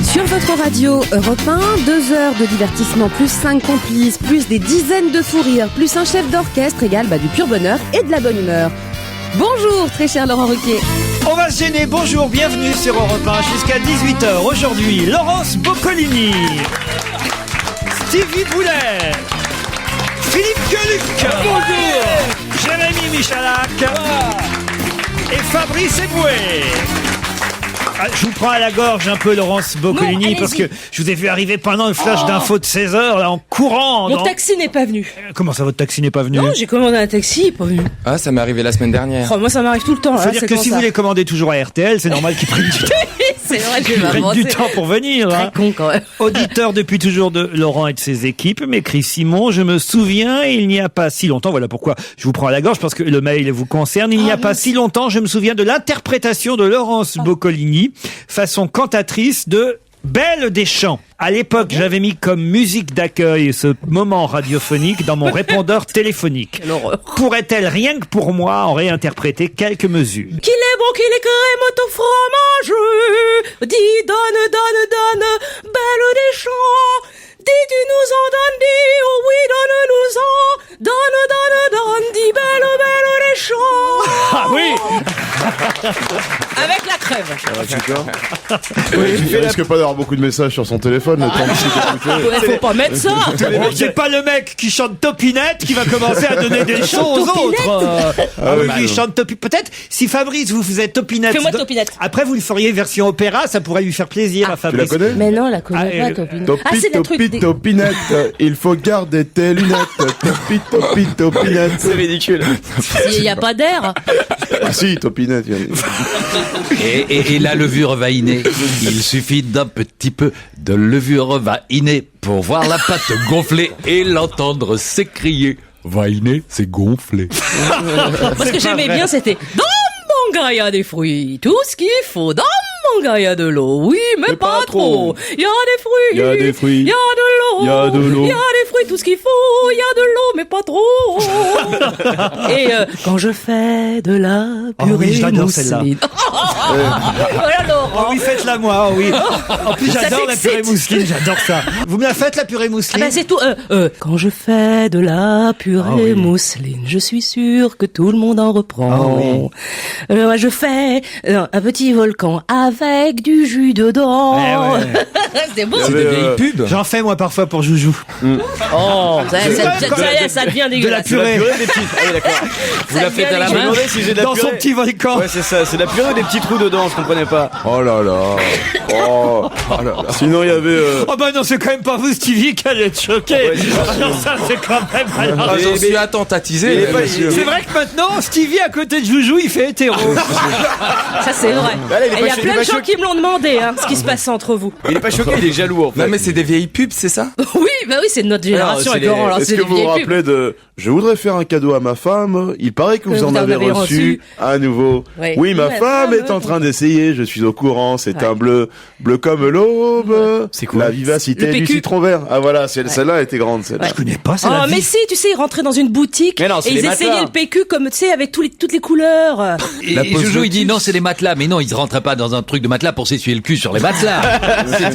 Sur votre radio Europe 1, 2 heures de divertissement, plus 5 complices, plus des dizaines de fous rires, plus un chef d'orchestre égale du pur bonheur et de la bonne humeur. Bonjour très cher Laurent Ruquier. On va se gêner, bonjour, bienvenue sur Europe 1 jusqu'à 18h. Aujourd'hui, Laurence Boccolini, Stevie Boulet, Philippe Gueluc, bonjour, Jérémy Michalak et Fabrice Eboué. Je vous prends à la gorge un peu, Laurence Boccolini, parce que je vous ai vu arriver pendant le flash d'info de 16h, là, en courant. Mon taxi n'est pas venu. Comment ça, votre taxi n'est pas venu? Non, j'ai commandé un taxi, il n'est pas venu. Ah, ça m'est arrivé la semaine dernière. Oh, moi, ça m'arrive tout le temps. Ça veut dire que si vous les commandez toujours à RTL, c'est normal qu'ils prennent du temps. C'est vrai, Ils prennent du temps pour venir. Très con, quand même. Auditeur depuis toujours de Laurent et de ses équipes, m'écrit Simon, je me souviens, il n'y a pas si longtemps, voilà pourquoi je vous prends à la gorge, parce que le mail vous concerne, il n'y a pas si longtemps, je me souviens de l'interprétation de Laurence Boccolini, façon cantatrice de Belle des Champs. À l'époque, j'avais mis comme musique d'accueil ce moment radiophonique dans mon répondeur téléphonique. Pourrait-elle, rien que pour moi, en réinterpréter quelques mesures? Qu'il est bon, qu'il est crème au fromage. Dis, donne, Belle des Champs. Dis, tu nous en donnes, dis, oh oui, donne-nous-en. Donne, dis, belle des Champs. Ah oui! Avec la crève. Oui, il risque pas d'avoir beaucoup de messages sur son téléphone, le temps de Ouais, faut pas mettre ça. C'est pas le mec qui chante Topinette qui va commencer à donner des choses aux autres. Oui, il chante Topinette. Peut-être si Fabrice vous faisait Topinette. Fais-moi Topinette. Après vous le feriez version opéra, ça pourrait lui faire plaisir à Fabrice. Tu la connais? Mais non, la connais pas, Topinette. Topinette, il faut garder tes lunettes. Topinette. C'est ridicule. Il n'y a pas d'air. Ah si, Topinette. Et la levure va inner. Il suffit d'un petit peu de levure va inner pour voir la pâte gonfler et l'entendre s'écrier. Va inner, c'est gonflé. Parce que j'aimais bien, c'était dans mon gars, il y a des fruits, tout ce qu'il faut. Dans mon gars, il y a de l'eau, oui, mais pas trop. Il y a des fruits, il y a de l'eau, il y a des fruits, tout ce qu'il faut. Il y a de l'eau, mais pas trop. Et quand je fais de la purée mousseline. Voilà Laurent. Oh oui, faites-la moi, oui. En plus, j'adore la purée mousseline, j'adore ça. Vous me la faites, la purée mousseline? Ah ben c'est tout. Quand je fais de la purée mousseline, je suis sûr que tout le monde en reprend. Je fais un petit volcan avec du jus dedans. C'est beau. C'est des vieilles pubs. J'en fais moi parfois pour Joujou. Oh, ça devient dégueulasse. De la purée. Ah oui, d'accord. Vous la faites à la main. Si j'ai de la Dans purée. son petit volcan. Ouais, c'est ça. C'est de la purée ou des petits trous dedans, je comprenais pas. Oh là là. Oh là là. Sinon, il y avait... Oh bah non, c'est quand même pas vous, Stevie, qui allez être choqué. Non, ça, c'est quand même... Ah, j'en suis attentisé. C'est vrai que maintenant, Stevie, à côté de Joujou, il fait hétéro. Ça, c'est vrai. Allez, Et il y a plein de gens qui me l'ont demandé, ce qui se passe entre vous. Il est pas choqué, il est jaloux, en fait. Non, mais c'est des vieilles pubs, c'est ça? Oui, bah oui, c'est de notre génération avec Laurent. Alors, Est-ce c'est que des vous vous vieilles pubs. rappelez de « Je voudrais faire un cadeau à ma femme, il paraît que vous en avez reçu à nouveau. Oui. Oui, ma femme est en train d'essayer, je suis au courant, c'est un bleu comme l'aube. C'est quoi? La vivacité Le du PQ. citron vert. Ah voilà, celle-là était grande, celle-là. Je connais pas ça. Oh, mais si, tu sais, ils rentraient dans une boutique Mais non, c'est et ils les essayaient matelas. le PQ comme, tu sais, avec toutes les couleurs. Et La pose Joujou, il dit lotus. non, c'est les matelas. Mais non, ils rentraient pas dans un truc de matelas pour s'essuyer le cul sur les matelas. Tu Là,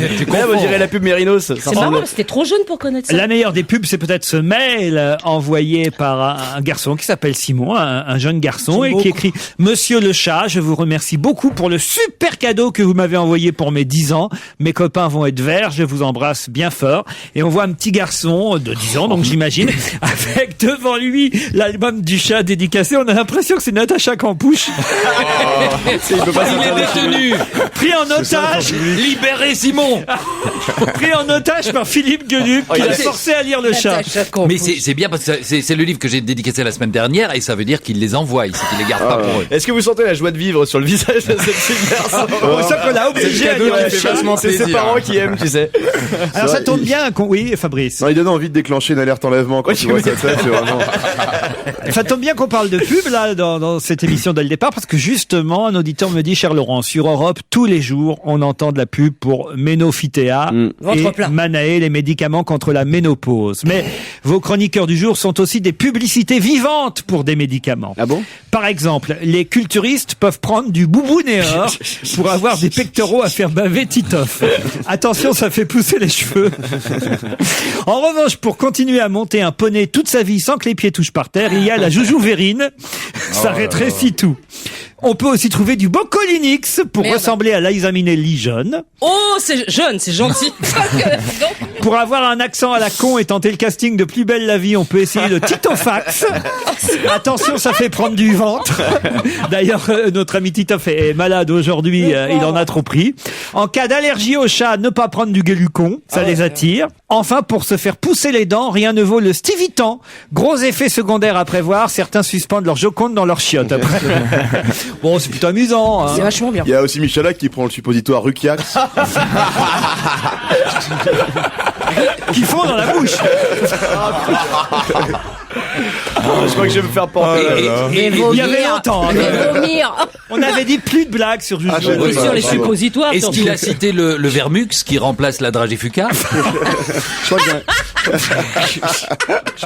vous confonds. direz la pub Mérinos. C'est marrant, parce que c'était trop jeune pour connaître ça. La meilleure des pubs, c'est peut-être ce mail envoyé par un garçon qui s'appelle Simon, un jeune garçon, et qui écrit « Monsieur le chat, je vous remercie beaucoup pour le super cadeau que vous m'avez envoyé pour mes 10 ans. Mes copains vont être verts, je vous embrasse bien fort. » Et on voit un petit garçon de 10 ans, donc j'imagine, avec devant lui l'album du chat dédicacé. On a l'impression que c'est Natacha Campouche. Il peut pas Il est détenu. Pris en otage, Libérez Simon. pris en otage par Philippe Gueluc, qui l'a forcé à lire le chat. Mais c'est bien parce que c'est le livre que j'ai dédicacé la semaine dernière et ça veut dire qu'il les envoie ici, qu'il les garde pas pour eux. Est-ce que vous sentez la joie de vivre sur le visage de cette petite garçon? C'est ça qu'on l'a obligé à lire le chat. C'est ses parents qui aiment, tu sais. Alors ça tombe bien oui, Fabrice. Non, il donne envie de déclencher une alerte enlèvement quand tu vois sa tête, c'est vraiment... Ça tombe bien qu'on parle de pub là dans cette émission dès le départ parce que justement un auditeur me dit, cher Laurent, sur Europe tous les jours on entend de la pub pour Ménophytéa et Ventre plat. Manae, les médicaments contre la ménopause. Mais vos chroniqueurs du du jour sont aussi des publicités vivantes pour des médicaments. Ah bon? Par exemple, les culturistes peuvent prendre du boubounéor pour avoir des pectoraux à faire baver Titoff. Attention, ça fait pousser les cheveux. En revanche, pour continuer à monter un poney toute sa vie sans que les pieds touchent par terre, il y a la joujou vérine. Ça rétrécit tout. On peut aussi trouver du Bocolinix pour ressembler à Liza Minnelli jeune. Oh, c'est jeune, c'est gentil. Pour avoir un accent à la con et tenter le casting de Plus belle la vie, on peut essayer le Titofax. Attention, ça fait prendre du ventre. D'ailleurs, notre ami Titoff est malade aujourd'hui, il en a trop pris. En cas d'allergie au chat, ne pas prendre du Guelucon, ça les attire. Enfin, pour se faire pousser les dents, rien ne vaut le Stivitan. Gros effet secondaire à prévoir, certains suspendent leur Joconde dans leur chiotte après. Bon, c'est plutôt amusant. Hein. C'est vachement bien. Il y a aussi Michalak qui prend le suppositoire Rukiax. Qui font dans la bouche. Je crois que je vais me faire porter. Il y avait longtemps. Hein, Vomir. on avait dit plus de blagues sur Juju. Oui, sur les suppositoires. Est-ce qu'il a cité le Vermux qui remplace la Dragifuka?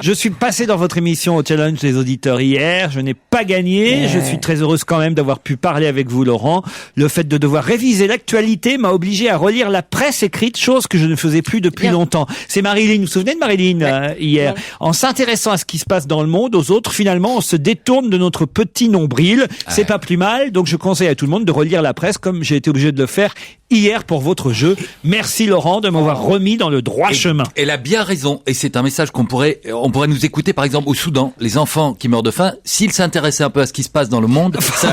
Je suis passé dans votre émission au Challenge des auditeurs hier. Je n'ai pas gagné. Je suis très heureuse quand même d'avoir pu parler avec vous, Laurent. Le fait de devoir réviser l'actualité m'a obligé à relire la presse écrite, chose que je ne faisais plus depuis longtemps. C'est Marilyn. Vous vous souvenez de Marilyn hier? En s'intéressant à ce qui se passe dans le monde, aux autres, finalement, on se détourne de notre petit nombril. C'est pas plus mal. Donc, je conseille à tout le monde de relire la presse comme j'ai été obligé de le faire hier pour votre jeu. Merci Laurent de m'avoir remis dans le droit chemin. Elle a bien raison, et c'est un message on pourrait nous écouter par exemple au Soudan. Les enfants qui meurent de faim, s'ils s'intéressaient un peu à ce qui se passe dans le monde, ça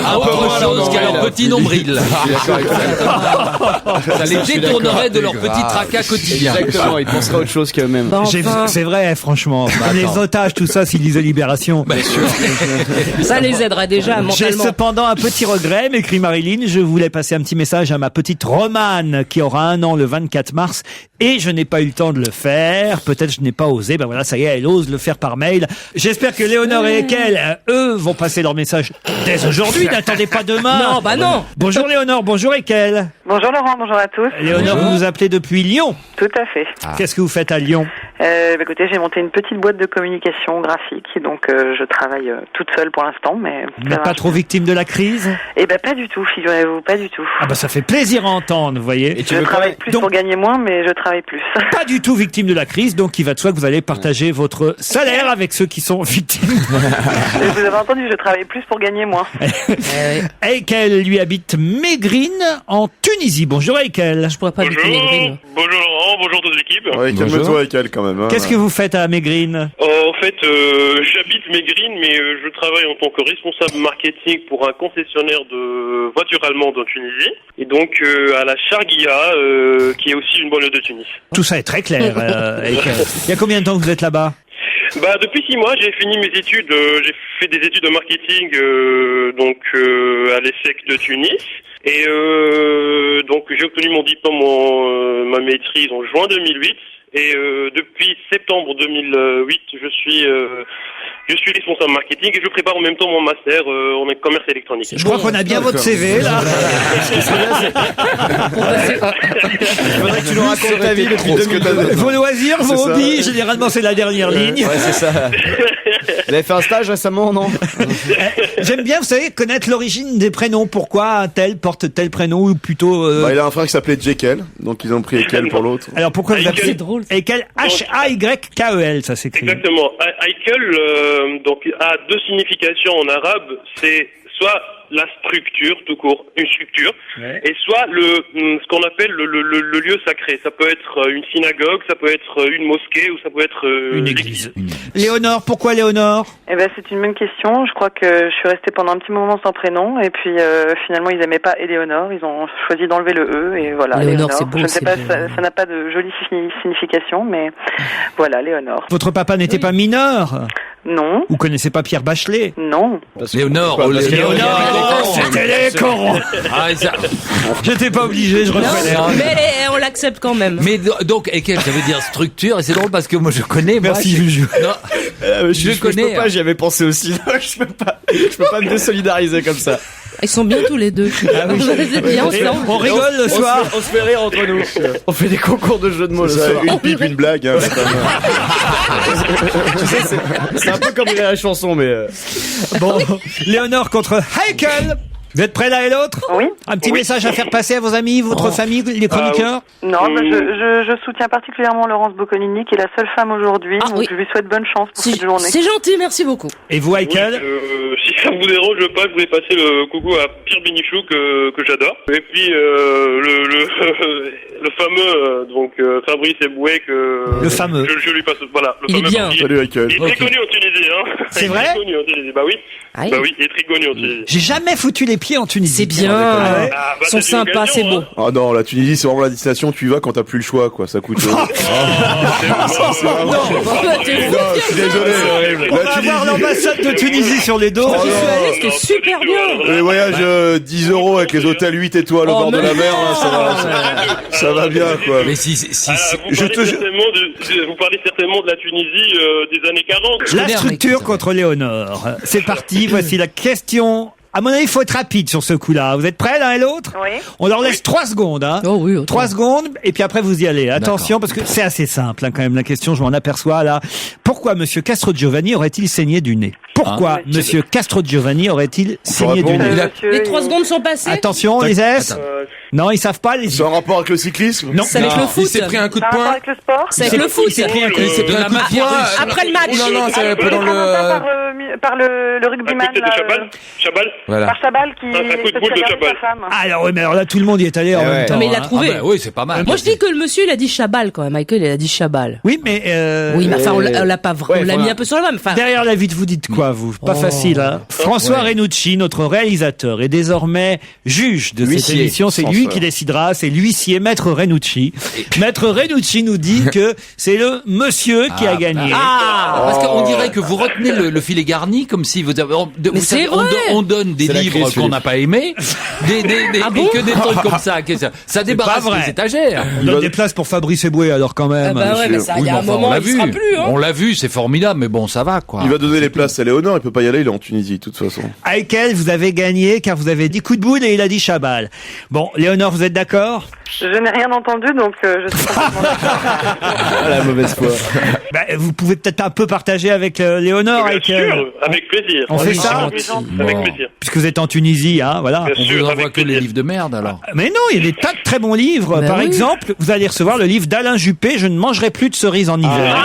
à autre chose qu'à leur petit nombril. Ça les détournerait de leur petit tracas quotidien. Exactement, ils penseraient à autre chose qu'eux-mêmes. C'est vrai, franchement. Les otages, tout ça, s'ils lisaient Libération. Bien sûr. Ça les aiderait déjà mentalement. J'ai cependant un petit regret, m'écrit Marilyn. Je voulais passer un petit message à ma petite Romane qui aura 1 an le 24 mars et je n'ai pas eu le temps de le faire. Peut-être je n'ai pas osé. Ben voilà, ça y est, elle ose le faire par mail. J'espère que Léonore et Ekel, eux, vont passer leur message dès aujourd'hui. N'attendez pas demain. Non, bah non. Bonjour Léonore, bonjour Ekel. Bonjour Laurent, bonjour à tous. Léonore, vous nous appelez depuis Lyon. Tout à fait. Qu'est-ce que vous faites à Lyon? Écoutez, j'ai monté une petite boîte de communication graphique, donc je travaille toute seule pour l'instant, mais... Vous n'êtes pas trop victime de la crise? Eh ben pas du tout, figurez-vous, pas du tout. Ah bah ça fait plaisir à entendre, vous voyez. Je travaille plus pour gagner moins, mais je travaille plus. Pas du tout victime de la crise, donc il va de soi que vous allez partager votre salaire avec ceux qui sont victimes. Et vous avez entendu, je travaille plus pour gagner moins. Eikel lui habite Mégrine en Tunisie. Bonjour Eikel. Je pourrais pas habiter Mégrine. Bonjour Laurent, bonjour toute l'équipe. Ouais, calme-toi, Eikel, quand même. Hein. Qu'est-ce que vous faites à Mégrine? En fait, j'habite Mégrine, mais je travaille en tant que responsable marketing pour un concessionnaire de voitures allemandes en Tunisie. Et donc à la Charguilla, qui est aussi une banlieue de Tunis. Tout ça est très clair, Eikel. Il y a combien de temps que vous êtes là-bas? Bah depuis 6 mois, j'ai fini mes études. J'ai fait des études de marketing à l'ESSEC de Tunis. Et donc j'ai obtenu mon diplôme, ma maîtrise en juin 2008. Et depuis septembre 2008, je suis responsable marketing et je prépare en même temps mon master en commerce électronique. Je crois qu'on a bien votre CV là. Il faudrait que tu nous racontes ta vie depuis 2002. Vos loisirs, vos hobbies, généralement c'est la dernière ligne. Ouais, c'est ça. Vous avez fait un stage récemment, non? J'aime bien, vous savez, connaître l'origine des prénoms. Pourquoi un tel porte tel prénom ou plutôt... il a un frère qui s'appelait Jekyll, donc ils ont pris Eikel pour l'autre. Alors pourquoi vous appelez drôle. Eikel? H-A-Y-K-E-L, ça s'écrit. Exactement. Eikel, a 2 significations en arabe. C'est soit la structure, tout court, une structure, et soit ce qu'on appelle le lieu sacré. Ça peut être une synagogue, ça peut être une mosquée, ou ça peut être une église. Léonore, pourquoi Léonore? Eh ben c'est une bonne question. Je crois que je suis restée pendant un petit moment sans prénom, et puis finalement ils aimaient pas Éléonore, ils ont choisi d'enlever le E, et voilà. Léonore, c'est beau. Je ne sais pas, ça n'a pas de jolie signification, mais voilà, Léonore. Votre papa n'était pas mineur? Non. Vous connaissez pas Pierre Bachelet? Non. Léonore, c'était les corons. J'étais pas obligé, je reconnais. Mais on l'accepte quand même. Mais donc, Eikel, ça veut dire structure, et c'est drôle parce que moi je connais. Merci Juju. Non, Je connais. peux pas, j'y avais pensé aussi. Je peux pas me désolidariser comme ça. Ils sont bien tous les deux. C'est bien ensemble. On rigole le soir. On se fait rire entre nous. On fait des concours de jeux de mots le Ça, soir. une pipe, une blague. Hein, Tu sais, c'est un peu comme la chanson, mais... Bon, Léonore contre Heikel. Vous êtes prêts l'un et l'autre? Oui. Un petit message à faire passer à vos amis, votre famille, les chroniqueurs? Non, je soutiens particulièrement Laurence Boccolini, qui est la seule femme aujourd'hui, donc je lui souhaite bonne chance pour cette journée. C'est gentil, merci beaucoup. Et vous, Heikel? Si ça vous dérange pas, je voulais passer le coucou à Pierre Bénichou que j'adore. Et puis le fameux Fabrice Eboué que le fameux. Je lui passe voilà. Le Il fameux est bien. Salut, Heikel. Il est très connu en Tunisie, hein. C'est vrai? Il est très connu en Tunisie. Bah oui. Aïe. Bah oui, il est très connu en Tunisie. J'ai jamais foutu les pieds en Tunisie. C'est bien. Ah ouais. Ah, bah, Ils sont c'est une sympas, occasion, c'est beau. hein. Ah non, la Tunisie, c'est vraiment la destination, tu y vas quand t'as plus le choix, quoi. Ça coûte... C'est vraiment- Je suis désolé. On va avoir l'ambassade de Tunisie sur les dos. J'y suis allé, c'était super bien. Les voyages 10 € avec les hôtels 8 étoiles au bord de la mer, là, ça va bien, quoi. Mais si, Vous parlez certainement de la Tunisie des années 40. La structure contre Léonore. C'est parti, voici la question. À mon avis, il faut être rapide sur ce coup-là. Vous êtes prêts l'un et l'autre? Oui. On leur laisse 3 secondes. Hein. Oh oui, 3 secondes, et puis après vous y allez. Attention, parce que c'est assez simple hein, quand même la question, je m'en aperçois là. Pourquoi Monsieur Castrogiovanni aurait-il saigné du nez? Pourquoi Monsieur Castrogiovanni aurait-il saigné du nez? Les 3 secondes sont passées. Attention, les S. Non, ils savent pas. C'est en rapport avec le cyclisme? Non. C'est avec le foot. Il s'est pris un coup de Ça a un rapport poing. avec le sport? C'est avec le foot. Il s'est pris un coup. Il s'est pris un coup de poing. Après le match. Oh non, c'est un peu dans Par le rugbyman, Peut-être de Chabal. Voilà. par Chabal qui Un coup de fait boule de regarder Chabal. sa femme. Alors oui, mais alors là tout le monde y est allé en même temps. Non, mais il a hein. trouvé. oui, c'est pas mal. Moi, je dis que le monsieur, il a dit Chabal quand même. Michael, il a dit Chabal. Oui, mais Oui, mais enfin, on l'a pas vraiment. On l'a mis un peu sur la main. Enfin, derrière la vitre, vous dites quoi, vous? Pas facile, hein? François Renucci, notre réalisateur, est désormais juge de cette Huissier. émission. C'est lui qui décidera. C'est l'huissier, Maître Renucci. Maître Renucci nous dit que c'est le monsieur qui a gagné. Parce qu'on dirait que vous retenez le filet garni comme si vous avez. Vous c'est savez, vrai. on donne des C'est la livres crise, qu'on n'a pas aimés, et que des trucs comme ça. Ça débarrasse vrai. les étagères. On donne des places pour Fabrice Eboué, alors quand même. bah ouais, mais ça, il y a un moment, on l'a il vu. sera plus, hein. On l'a vu, c'est formidable, mais bon, ça va, quoi. Il va donner les places à Léonore, il peut pas y aller, il est en Tunisie, de toute façon. Heikel, vous avez gagné car vous avez dit coup de boule et il a dit Chabal. Bon, Léonore, vous êtes d'accord? Je n'ai rien entendu, donc je suis complètement d'accord. Ah, la mauvaise foi. Bah, vous pouvez peut-être un peu partager avec Léonore, Bien Heikel. sûr, avec plaisir. On fait ça Avec plaisir. Puisque vous êtes en Tunisie, hein, voilà. Bien On sûr, vous envoie avec que les plaisir. livres de merde, alors. Mais non, il y a des tas de très bons livres. Ben Par oui. exemple, vous allez recevoir le livre d'Alain Juppé, Je ne mangerai plus de cerises en hiver.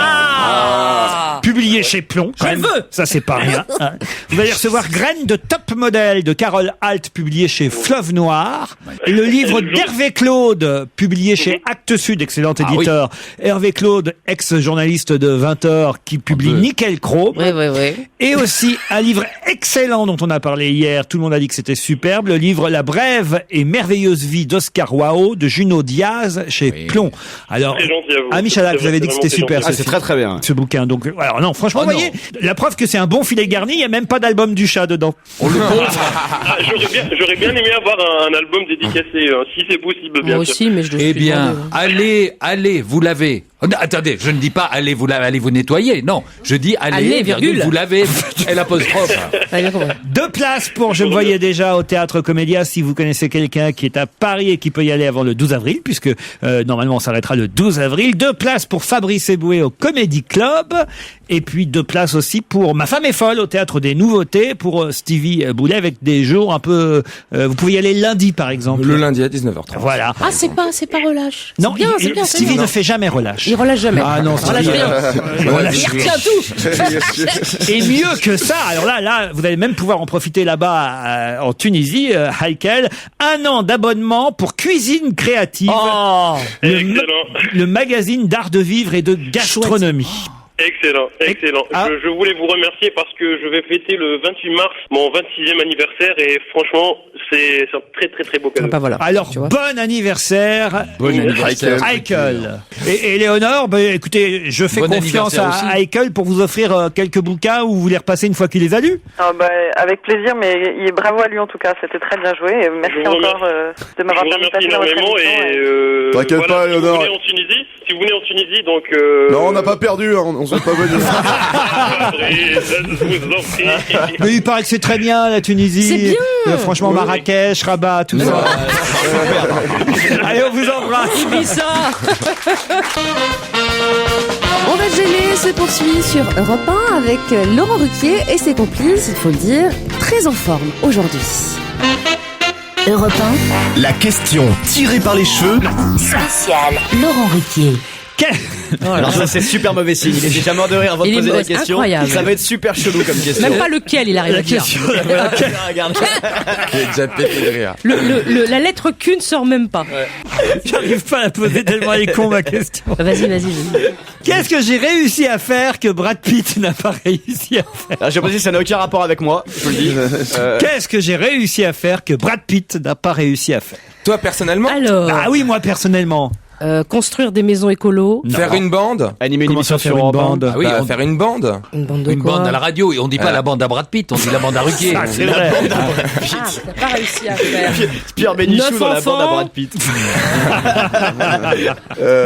Publié chez Plomb. quand même. veux. Ça, c'est pas rien. hein. Vous allez recevoir Graines de top modèle de Carole Alt, publié chez Fleuve Noir. Et le livre d'Hervé Claude, publié chez Actes Sud, excellent éditeur. Hervé Claude, ex-journaliste de 20h, qui publie Nickel Chrome. Oui. Et aussi un livre excellent dont on a parlé hier, tout le monde a dit que c'était superbe, le livre La brève et merveilleuse vie d'Oscar Wao de Junot Diaz chez Plomb. Alors, Très gentil à vous. Ami Chalak, vous avez dit que c'était super Ah, c'est très très bien. ce bouquin. Donc, alors non, franchement, vous voyez, la preuve que c'est un bon filet garni, il n'y a même pas d'album du chat dedans. Ah, j'aurais bien aimé avoir un album dédicacé, si c'est possible, bien Moi sûr. aussi, mais je le Eh suis bien, demandé, allez, vous lavez. Oh, non, attendez, je ne dis pas allez vous nettoyer. Non, je dis allez, virgule. vous lavez. Et l'apostrophe. Allez, comment 2 places pour, je me voyais déjà au Théâtre Comédia, si vous connaissez quelqu'un qui est à Paris et qui peut y aller avant le 12 avril, puisque normalement on s'arrêtera le 12 avril. 2 places pour Fabrice Eboué au Comedy Club. Et puis 2 places aussi pour Ma femme est folle au Théâtre des Nouveautés, pour Stevie Boulet, avec des jours un peu... vous pouvez y aller lundi, par exemple. Le lundi à 19h30. Voilà. Ah, c'est pas relâche. Non, C'est bien, c'est Stevie bien. ne fait jamais relâche. Il relâche jamais. Ah non, il relâche Stevie, rien. Il retient tout. Et mieux que ça, alors là, vous allez même pouvoir en profiter là-bas en Tunisie, Heikel, 1 an d'abonnement pour Cuisine Créative, Excellent. le magazine d'art de vivre et de gastronomie. Excellent. Ah. Je voulais vous remercier parce que je vais fêter le 28 mars mon 26e anniversaire et franchement, c'est un très très très beau cadeau. Bah voilà. Alors, Tu vois. bon anniversaire, Bon anniversaire. Heikel. Et Léonore, écoutez, je fais Bon confiance anniversaire à aussi. Heikel pour vous offrir quelques bouquins où vous les repassez une fois qu'il les a lus. Ah, avec plaisir, mais bravo à lui en tout cas, c'était très bien joué. Et merci Je vous encore de Je m'avoir vous permis de remercie passer dans votre énormément émission. et T'inquiète pas, si vous Léonore. venez en Tunisie, donc Non, on n'a pas perdu, hein, on s'est pas venu. je vous en prie. Mais il paraît que c'est très bien, la Tunisie. C'est bien. Franchement, Marrakech, Rabat, tout ça. Allez, on vous embrasse. Ibiza. On va se gêner se poursuit sur Europe 1 avec Laurent Ruquier et ses complices, il faut le dire, très en forme aujourd'hui. Europe 1, la question tirée par les cheveux. spécial Laurent Ruquier. Alors ça c'est super mauvais signe. Il est déjà mort de rire avant de poser la question. Incroyable. Ça va être super chelou comme question. Même pas lequel il arrive à dire. Regarde. Il est déjà pété de rire. La lettre Q ne sort même pas. J'arrive pas à la poser tellement elle est con ma question. Vas-y. Qu'est-ce que j'ai réussi à faire que Brad Pitt n'a pas réussi à faire? Ah, j'ai précisé, ça n'a aucun rapport avec moi, je vous le dis. Qu'est-ce que j'ai réussi à faire que Brad Pitt n'a pas réussi à faire? Toi, personnellement, Alors, Ah oui, moi personnellement. construire des maisons écolo. faire une bande. Animer une Comment émission ça, faire sur une Europe 1. bande? Ah oui, Bah, on faire une bande. Une bande de une quoi bande à la radio et on dit pas la bande à Brad Pitt, on dit la bande à Ruquier. Ah, c'est vrai. Ah, t'as pas réussi à faire. Pierre Bénichou 9 dans la bande à enfants. Brad Pitt.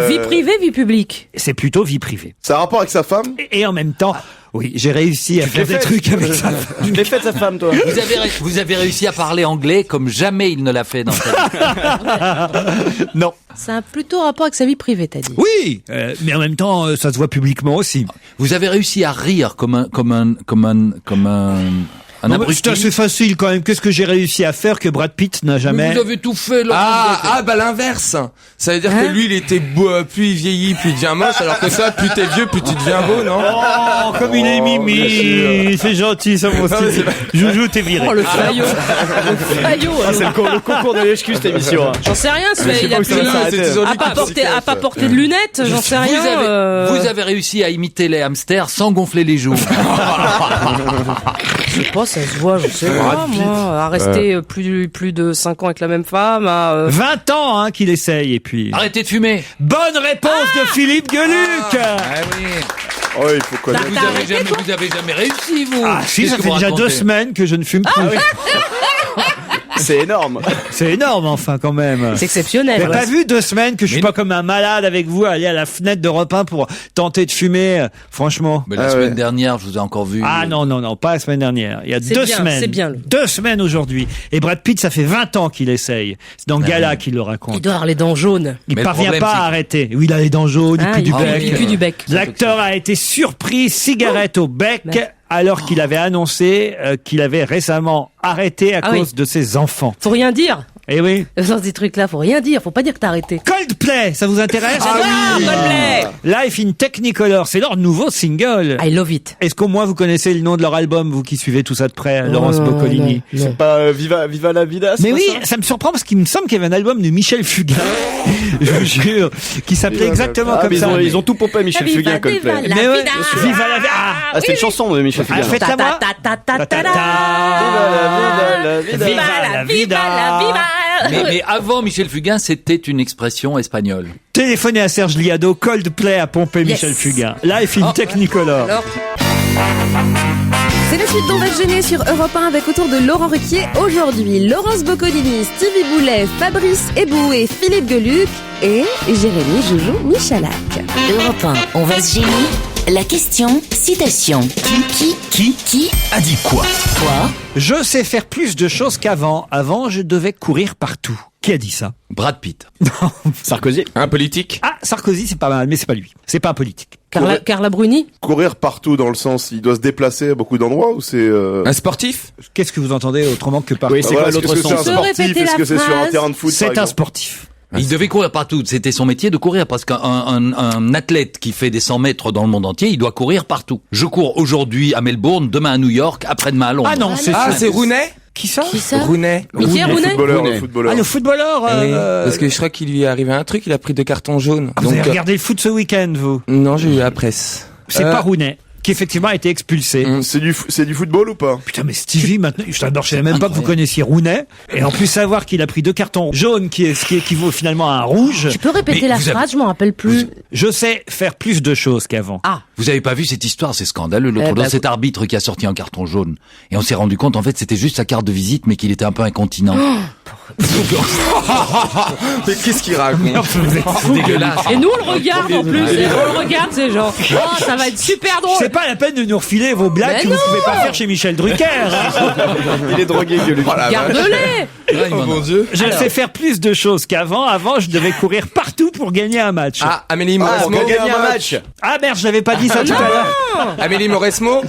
Vie privée, vie publique. C'est plutôt vie privée. Ça a un rapport avec sa femme? Et en même temps, oui, j'ai réussi à faire des trucs avec ça. Tu l'as fait de sa femme, toi. Vous avez réussi à parler anglais comme jamais il ne l'a fait dans sa vie. Non. C'est un plutôt rapport avec sa vie privée, t'as dit. Oui, mais en même temps, ça se voit publiquement aussi. Vous avez réussi à rire comme un Non, mais abruti. c'est assez facile quand même. Qu'est-ce que j'ai réussi à faire que Brad Pitt n'a jamais? Mais vous avez tout fait, Laurent. Bah l'inverse. Ça veut dire que lui, il était beau, plus il vieillit, plus il devient moche, alors que ça, plus t'es vieux, plus tu deviens beau, non? Oh, comme il est mimi, c'est gentil, ça mon style. Joujou, t'es viré. Oh, le faillot. Le faillot. Ah, c'est le concours de l'HQ cette émission. Hein. J'en sais rien, Je sais il pas a où ça va plus... s'arrêter. À pas porter de lunettes, j'en sais rien. Vous avez réussi à imiter les hamsters sans gonfler les joues. Je sais pas, ça se voit, je sais pas, moi. À rester plus de 5 ans avec la même femme, à... 20 ans, hein, qu'il essaye, et puis. Arrêtez de fumer. Bonne réponse de Philippe Gueluc! Ah oui. Oh, il faut connaître. Vous avez jamais réussi, vous. Ah, si, Qu'est-ce ça que fait vous déjà racontez 2 semaines que je ne fume plus. C'est énorme. C'est énorme, enfin, quand même. C'est exceptionnel. Vous n'avez pas vu 2 semaines que je suis pas comme un malade avec vous à aller à la fenêtre de repas pour tenter de fumer, franchement. Mais la semaine dernière, je vous ai encore vu. Ah non, pas la semaine dernière. Il y a C'est 2 bien, semaines. c'est bien. 2 semaines aujourd'hui. Et Brad Pitt, ça fait 20 ans qu'il essaye. C'est dans Gala qu'il le raconte. Il doit avoir les dents jaunes. Il Mais le parvient problème, pas c'est à que- arrêter. Oui, il a les dents jaunes, il pue du bec. Il pue du bec. L'acteur a été surpris, cigarette au bec, alors qu'il avait annoncé qu'il avait récemment arrêté à cause de ses enfants. Faut rien dire. Eh oui. Dans ces trucs-là, faut rien dire. Faut pas dire que t'as arrêté. Coldplay, ça vous intéresse? Coldplay. Life in Technicolor, c'est leur nouveau single. I love it. Est-ce qu'au moins vous connaissez le nom de leur album, vous qui suivez tout ça de près, Laurence Boccolini? non. Pas Viva la Vida. Mais c'est oui, pas ça ça me surprend parce qu'il me semble qu'il y avait un album de Michel Fugain, je vous jure, qui s'appelait exactement Ah, comme mais ça. ils ont tout pompé à Michel Viva, Fugain, viva Coldplay. la Mais ouais, vida. Viva la vida. Ah, c'était une chanson de Michel Fugain. Faites-la moi. Viva la vida, la vida. Mais avant Michel Fugain, c'était une expression espagnole. Téléphonez à Serge Liado, Coldplay a pompé Michel Fugain. Life in Technicolor. C'est la suite d'On va se gêner sur Europe 1 avec autour de Laurent Ruquier aujourd'hui. Laurence Boccolini, Stevie Boulet, Fabrice Eboué, et Philippe Gueluc et Jérémy Joujou Michalak. Europe 1, on va se gêner. La question, citation. Qui a dit quoi? Toi, Je sais faire plus de choses qu'avant. Avant, je devais courir partout. Qui a dit ça? Brad Pitt. Sarkozy. Un politique. Ah, Sarkozy, c'est pas mal, mais c'est pas lui. C'est pas un politique. Carla Bruni. Courir partout dans le sens, il doit se déplacer à beaucoup d'endroits ou c'est... Un sportif. Qu'est-ce que vous entendez autrement que partout? Oui, c'est quoi l'autre Est-ce que c'est un sens? Tu peux sportif? répéter Est-ce la que c'est sur un phrase terrain de foot? C'est par un exemple sportif. Il devait courir partout. C'était son métier de courir parce qu'un athlète qui fait des 100 mètres dans le monde entier, il doit courir partout. Je cours aujourd'hui à Melbourne, demain à New York, après-demain à Londres. Ah non, c'est Ah, ça. c'est Rounet. Qui ça? Qui ça? Rounet. Mickey Le Rounet. footballeur, Rounet. le footballeur. Ah, le footballeur. Oui, parce que je crois qu'il lui est arrivé un truc, il a pris 2 cartons jaunes. Vous avez regardé le foot ce week-end, vous? Non, j'ai eu la presse. C'est pas Rounet, qui effectivement a été expulsé. C'est du football ou pas? Putain, mais Stevie, maintenant, je savais même pas que vous connaissiez Rounet. Et en plus, savoir qu'il a pris 2 cartons jaunes, ce qui équivaut finalement à un rouge. Tu peux répéter Mais la vous avez- phrase, je m'en rappelle plus. Vous- Je sais faire plus de choses qu'avant. Ah. Vous avez pas vu cette histoire, c'est scandaleux. L'autre Eh jour, ben, cet arbitre qui a sorti un carton jaune. Et on s'est rendu compte, en fait, c'était juste sa carte de visite, mais qu'il était un peu incontinent. Mais qu'est-ce qu'il raconte? C'est dégueulasse. Et nous, on le regarde en plus. Et on le regarde, c'est genre, oh, ça va être super drôle. C'est pas la peine de nous refiler vos blagues Mais que non. vous pouvez pas faire chez Michel Drucker. Il est drogué, que lui. Garde-les. Oh mon Dieu. Je sais faire plus de choses qu'avant. Avant, je devais courir partout pour gagner un match. Ah, Amélie On Mauresmo. a gagné un match. Ah merde, je n'avais pas dit ça tout à l'heure. Amélie Mauresmo.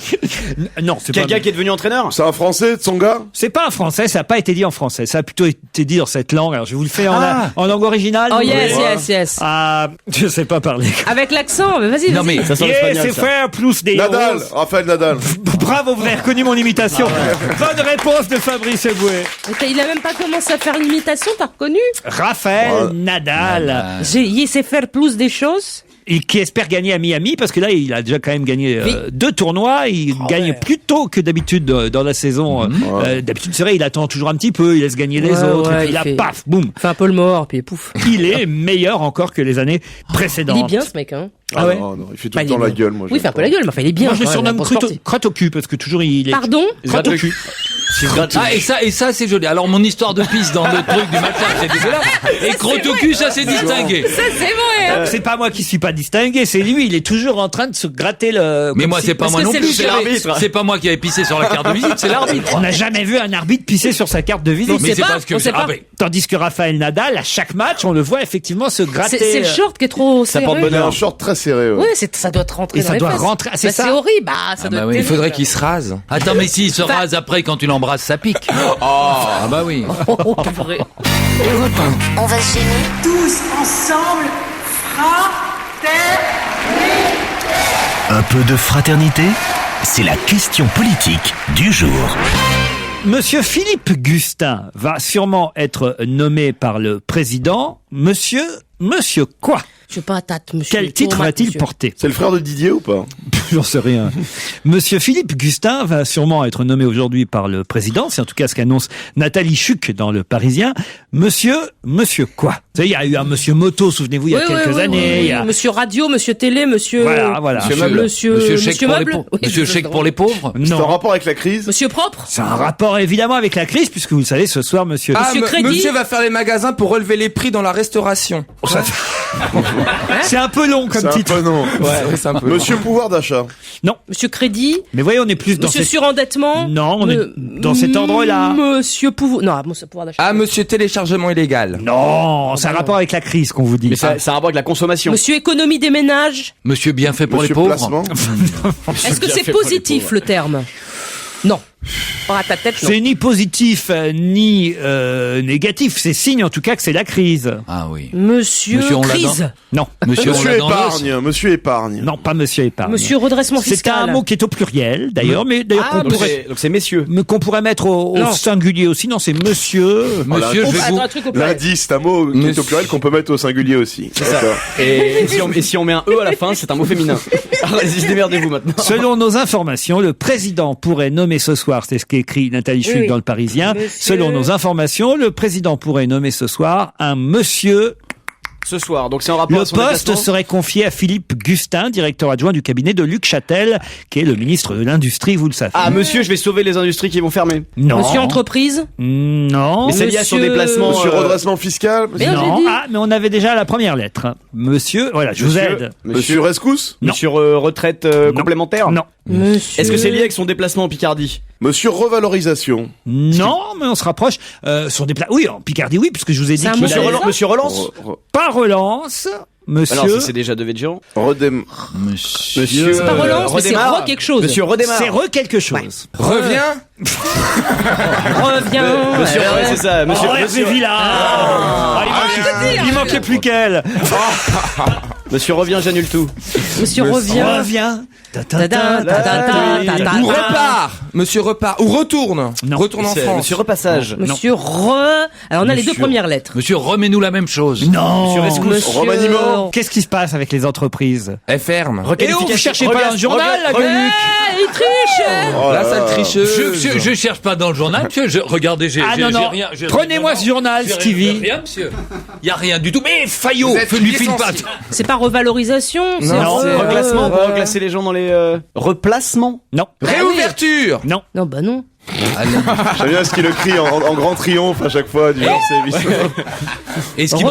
Non, c'est pas. Quelqu'un qui est devenu entraîneur? C'est un français, Tsonga? C'est pas un français, ça n'a pas été dit en français. Ça a plutôt été dit dans cette langue. Alors, je vous le fais en langue originale. Oh vous yes, voulez yes. Ah, je sais pas parler. Avec l'accent, mais vas-y, Non vas-y. mais Ça sent Yeah, l'espagnol, c'est ça. faire plus des Nadal, héros. Raphaël Nadal. Bravo, vous avez reconnu mon imitation. Bonne réponse de Fabrice Eboué. Il a même pas commencé à faire l'imitation, t'as reconnu? Raphaël Nadal. Il sait faire plus des choses. Et qui espère gagner à Miami, parce que là, il a déjà quand même gagné 2 tournois. Il gagne plus tôt que d'habitude dans la saison. D'habitude, c'est vrai, il attend toujours un petit peu, il laisse gagner les autres. Et puis là, paf, boum. Fait un peu le mort, puis pouf. Il est meilleur encore que les années précédentes. Il est bien, ce mec, hein. Ah ouais? Non, il fait tout Bah, le il est temps la bien. gueule, moi. Oui, il fait un peu la gueule, mais enfin, il est bien. Moi, je le quand surnomme même, pour sportif. crotte au cul, parce que toujours il est... Pardon? Crotte au cul. Ah, et ça c'est joli. Alors mon histoire de pisse dans le truc du match, c'est dégueulasse. Et crotte au cul, ça c'est distingué. Ça, c'est vrai, hein. C'est pas moi qui suis pas distingué, c'est lui, il est toujours en train de se gratter le... Mais comme moi si- c'est pas parce moi que non c'est plus, le c'est l'arbitre. l'arbitre. C'est pas moi qui avais pissé sur la carte de visite, c'est l'arbitre. On n'a jamais vu un arbitre pisser sur sa carte de visite. Mais sait c'est pas, parce que on sait pas. mais Tandis que Raphaël Nadal, à chaque match, on le voit effectivement se gratter. C'est le short qui est trop serré. porte Il a bonheur. un short très serré. Ouais, ça doit te rentrer Et dans ça les doit fesses. rentrer, c'est Bah, ça. C'est horrible, bah, ça doit bah être oui. Il terrible. faudrait qu'il se rase. Attends, mais s'il se rase après quand tu l'embrasses, ça pique. Ah bah oui. Oh, purée. On va se gêner. Tous ensemble, Un peu de fraternité, c'est la question politique du jour. Monsieur Philippe Gustin va sûrement être nommé par le président. Monsieur quoi? Je patate, monsieur. Quel titre Tomate, va-t-il monsieur. porter? C'est le frère de Didier ou pas? J'en sais rien. Monsieur Philippe Gustin va sûrement être nommé aujourd'hui par le président. C'est en tout cas ce qu'annonce Nathalie Chuc dans Le Parisien. Monsieur quoi? Vous savez, il y a eu un monsieur moto, souvenez-vous, il y a Oui, quelques oui, années. oui, il y a- Monsieur radio, monsieur télé, monsieur... Voilà. Monsieur chèque pour les meuble. pauvres. Oui, Monsieur c'est chèque drôle. pour les pauvres. C'est en Non. rapport avec la crise? Monsieur propre. C'est un rapport évidemment avec la crise, puisque vous le savez, ce soir, monsieur... Ah, Monsieur Crédit. monsieur va faire les magasins pour relever les prix dans la restauration. C'est un peu long comme C'est un titre. peu non. Ouais, c'est un peu. Monsieur pouvoir d'achat. Monsieur crédit. Mais voyez, on est plus dans Monsieur cette... surendettement. Non, on est dans cet ordre-là. Monsieur pouvoir... Non, monsieur pouvoir d'achat. Ah, monsieur téléchargement illégal. Non, c'est un rapport avec la crise qu'on vous dit. Mais ça a un rapport avec la consommation. Monsieur économie des ménages. Monsieur bienfait pour Monsieur les pauvres. placement. Est-ce que c'est positif, le terme? Non. Pas à ta tête, non. C'est ni positif ni négatif. C'est signe en tout cas que c'est la crise. Ah oui. Monsieur Monsieur, on l'a crise. Non. Monsieur, on l'a dans l'os. Monsieur épargne. Non, pas monsieur épargne. Monsieur redressement C'est fiscal. un mot qui est au pluriel d'ailleurs, mais d'ailleurs Ah, qu'on pourrait, Donc c'est messieurs. mais qu'on pourrait mettre au Non. singulier aussi. Non, c'est monsieur. Monsieur, je vais Attends, vous... un truc au pluriel. Lundi, c'est un mot qui est au pluriel qu'on peut mettre au singulier aussi. D'accord. Et si on met un E à la fin, c'est un mot féminin. Alors, allez-y, démerdez-vous maintenant. Selon nos informations, le président pourrait nommer ce soir, c'est ce qu'écrit Nathalie Chuc Oui. dans Le Parisien. Monsieur- Selon nos informations, le président pourrait nommer ce soir un monsieur. Ce soir, donc c'est en rapport Le à son poste déplacement. serait confié à Philippe Gustin, directeur adjoint du cabinet de Luc Châtel, qui est le ministre de l'Industrie, vous le savez. Ah, monsieur, je vais sauver les industries qui vont fermer. Non. Monsieur entreprise. Non. Mais c'est lié à son Monsieur- déplacement. Monsieur redressement fiscal. Mais non, Non. j'ai dit. Ah, mais on avait déjà la première lettre. Monsieur, voilà, je vous aide. Monsieur rescousse. Non. Monsieur retraite complémentaire. Non. Monsieur... Est-ce que c'est lié avec son déplacement en Picardie? Monsieur revalorisation. Non, mais on se rapproche. Sur des plats. Oui, en Picardie, oui, puisque je vous ai dit C'est un qu'il monsieur allait- relance. Monsieur relance. Pas relance. Monsieur. Alors, ça, c'est déjà de Védjian. Monsieur. C'est pas relance, mais c'est redémarre. re quelque chose. Monsieur redémarre. C'est re quelque chose. Reviens. Reviens. Monsieur, ouais, c'est ça. Monsieur, Oh, Hervé monsieur, Villard. Il manquait plus qu'elle. monsieur revient, j'annule tout. Monsieur revient. Reviens. Ou repart. Monsieur repart. Ou retourne. Non. Retourne en France. Monsieur repassage. Monsieur Alors on a les deux premières lettres. Monsieur, remets-nous la même chose. Non. Monsieur Rescousse. Monsieur- Remaniement. Qu'est-ce qui se passe avec les entreprises? Elle ferme. Et oh, vous cherchez pas dans le journal, là, Gueuluc? Eh, il triche. Oh La là sale là. tricheuse. Je cherche pas dans le journal, monsieur. Regardez, j'ai Ah j'ai- non, j'ai non. rien. Prenez-moi ce journal, J'ai Stevie. Rien, monsieur. Il y a rien du tout. Mais Fayot, Vous êtes lui file pas. licencié. C'est pas revalorisation. c'est Non, c'est Reclassement pour reclasser les gens dans les replacements. Non. Réouverture. Non. Non, bah non. J'aime bien ce qu'il le crie en grand triomphe à chaque fois du émission. Et ce qui me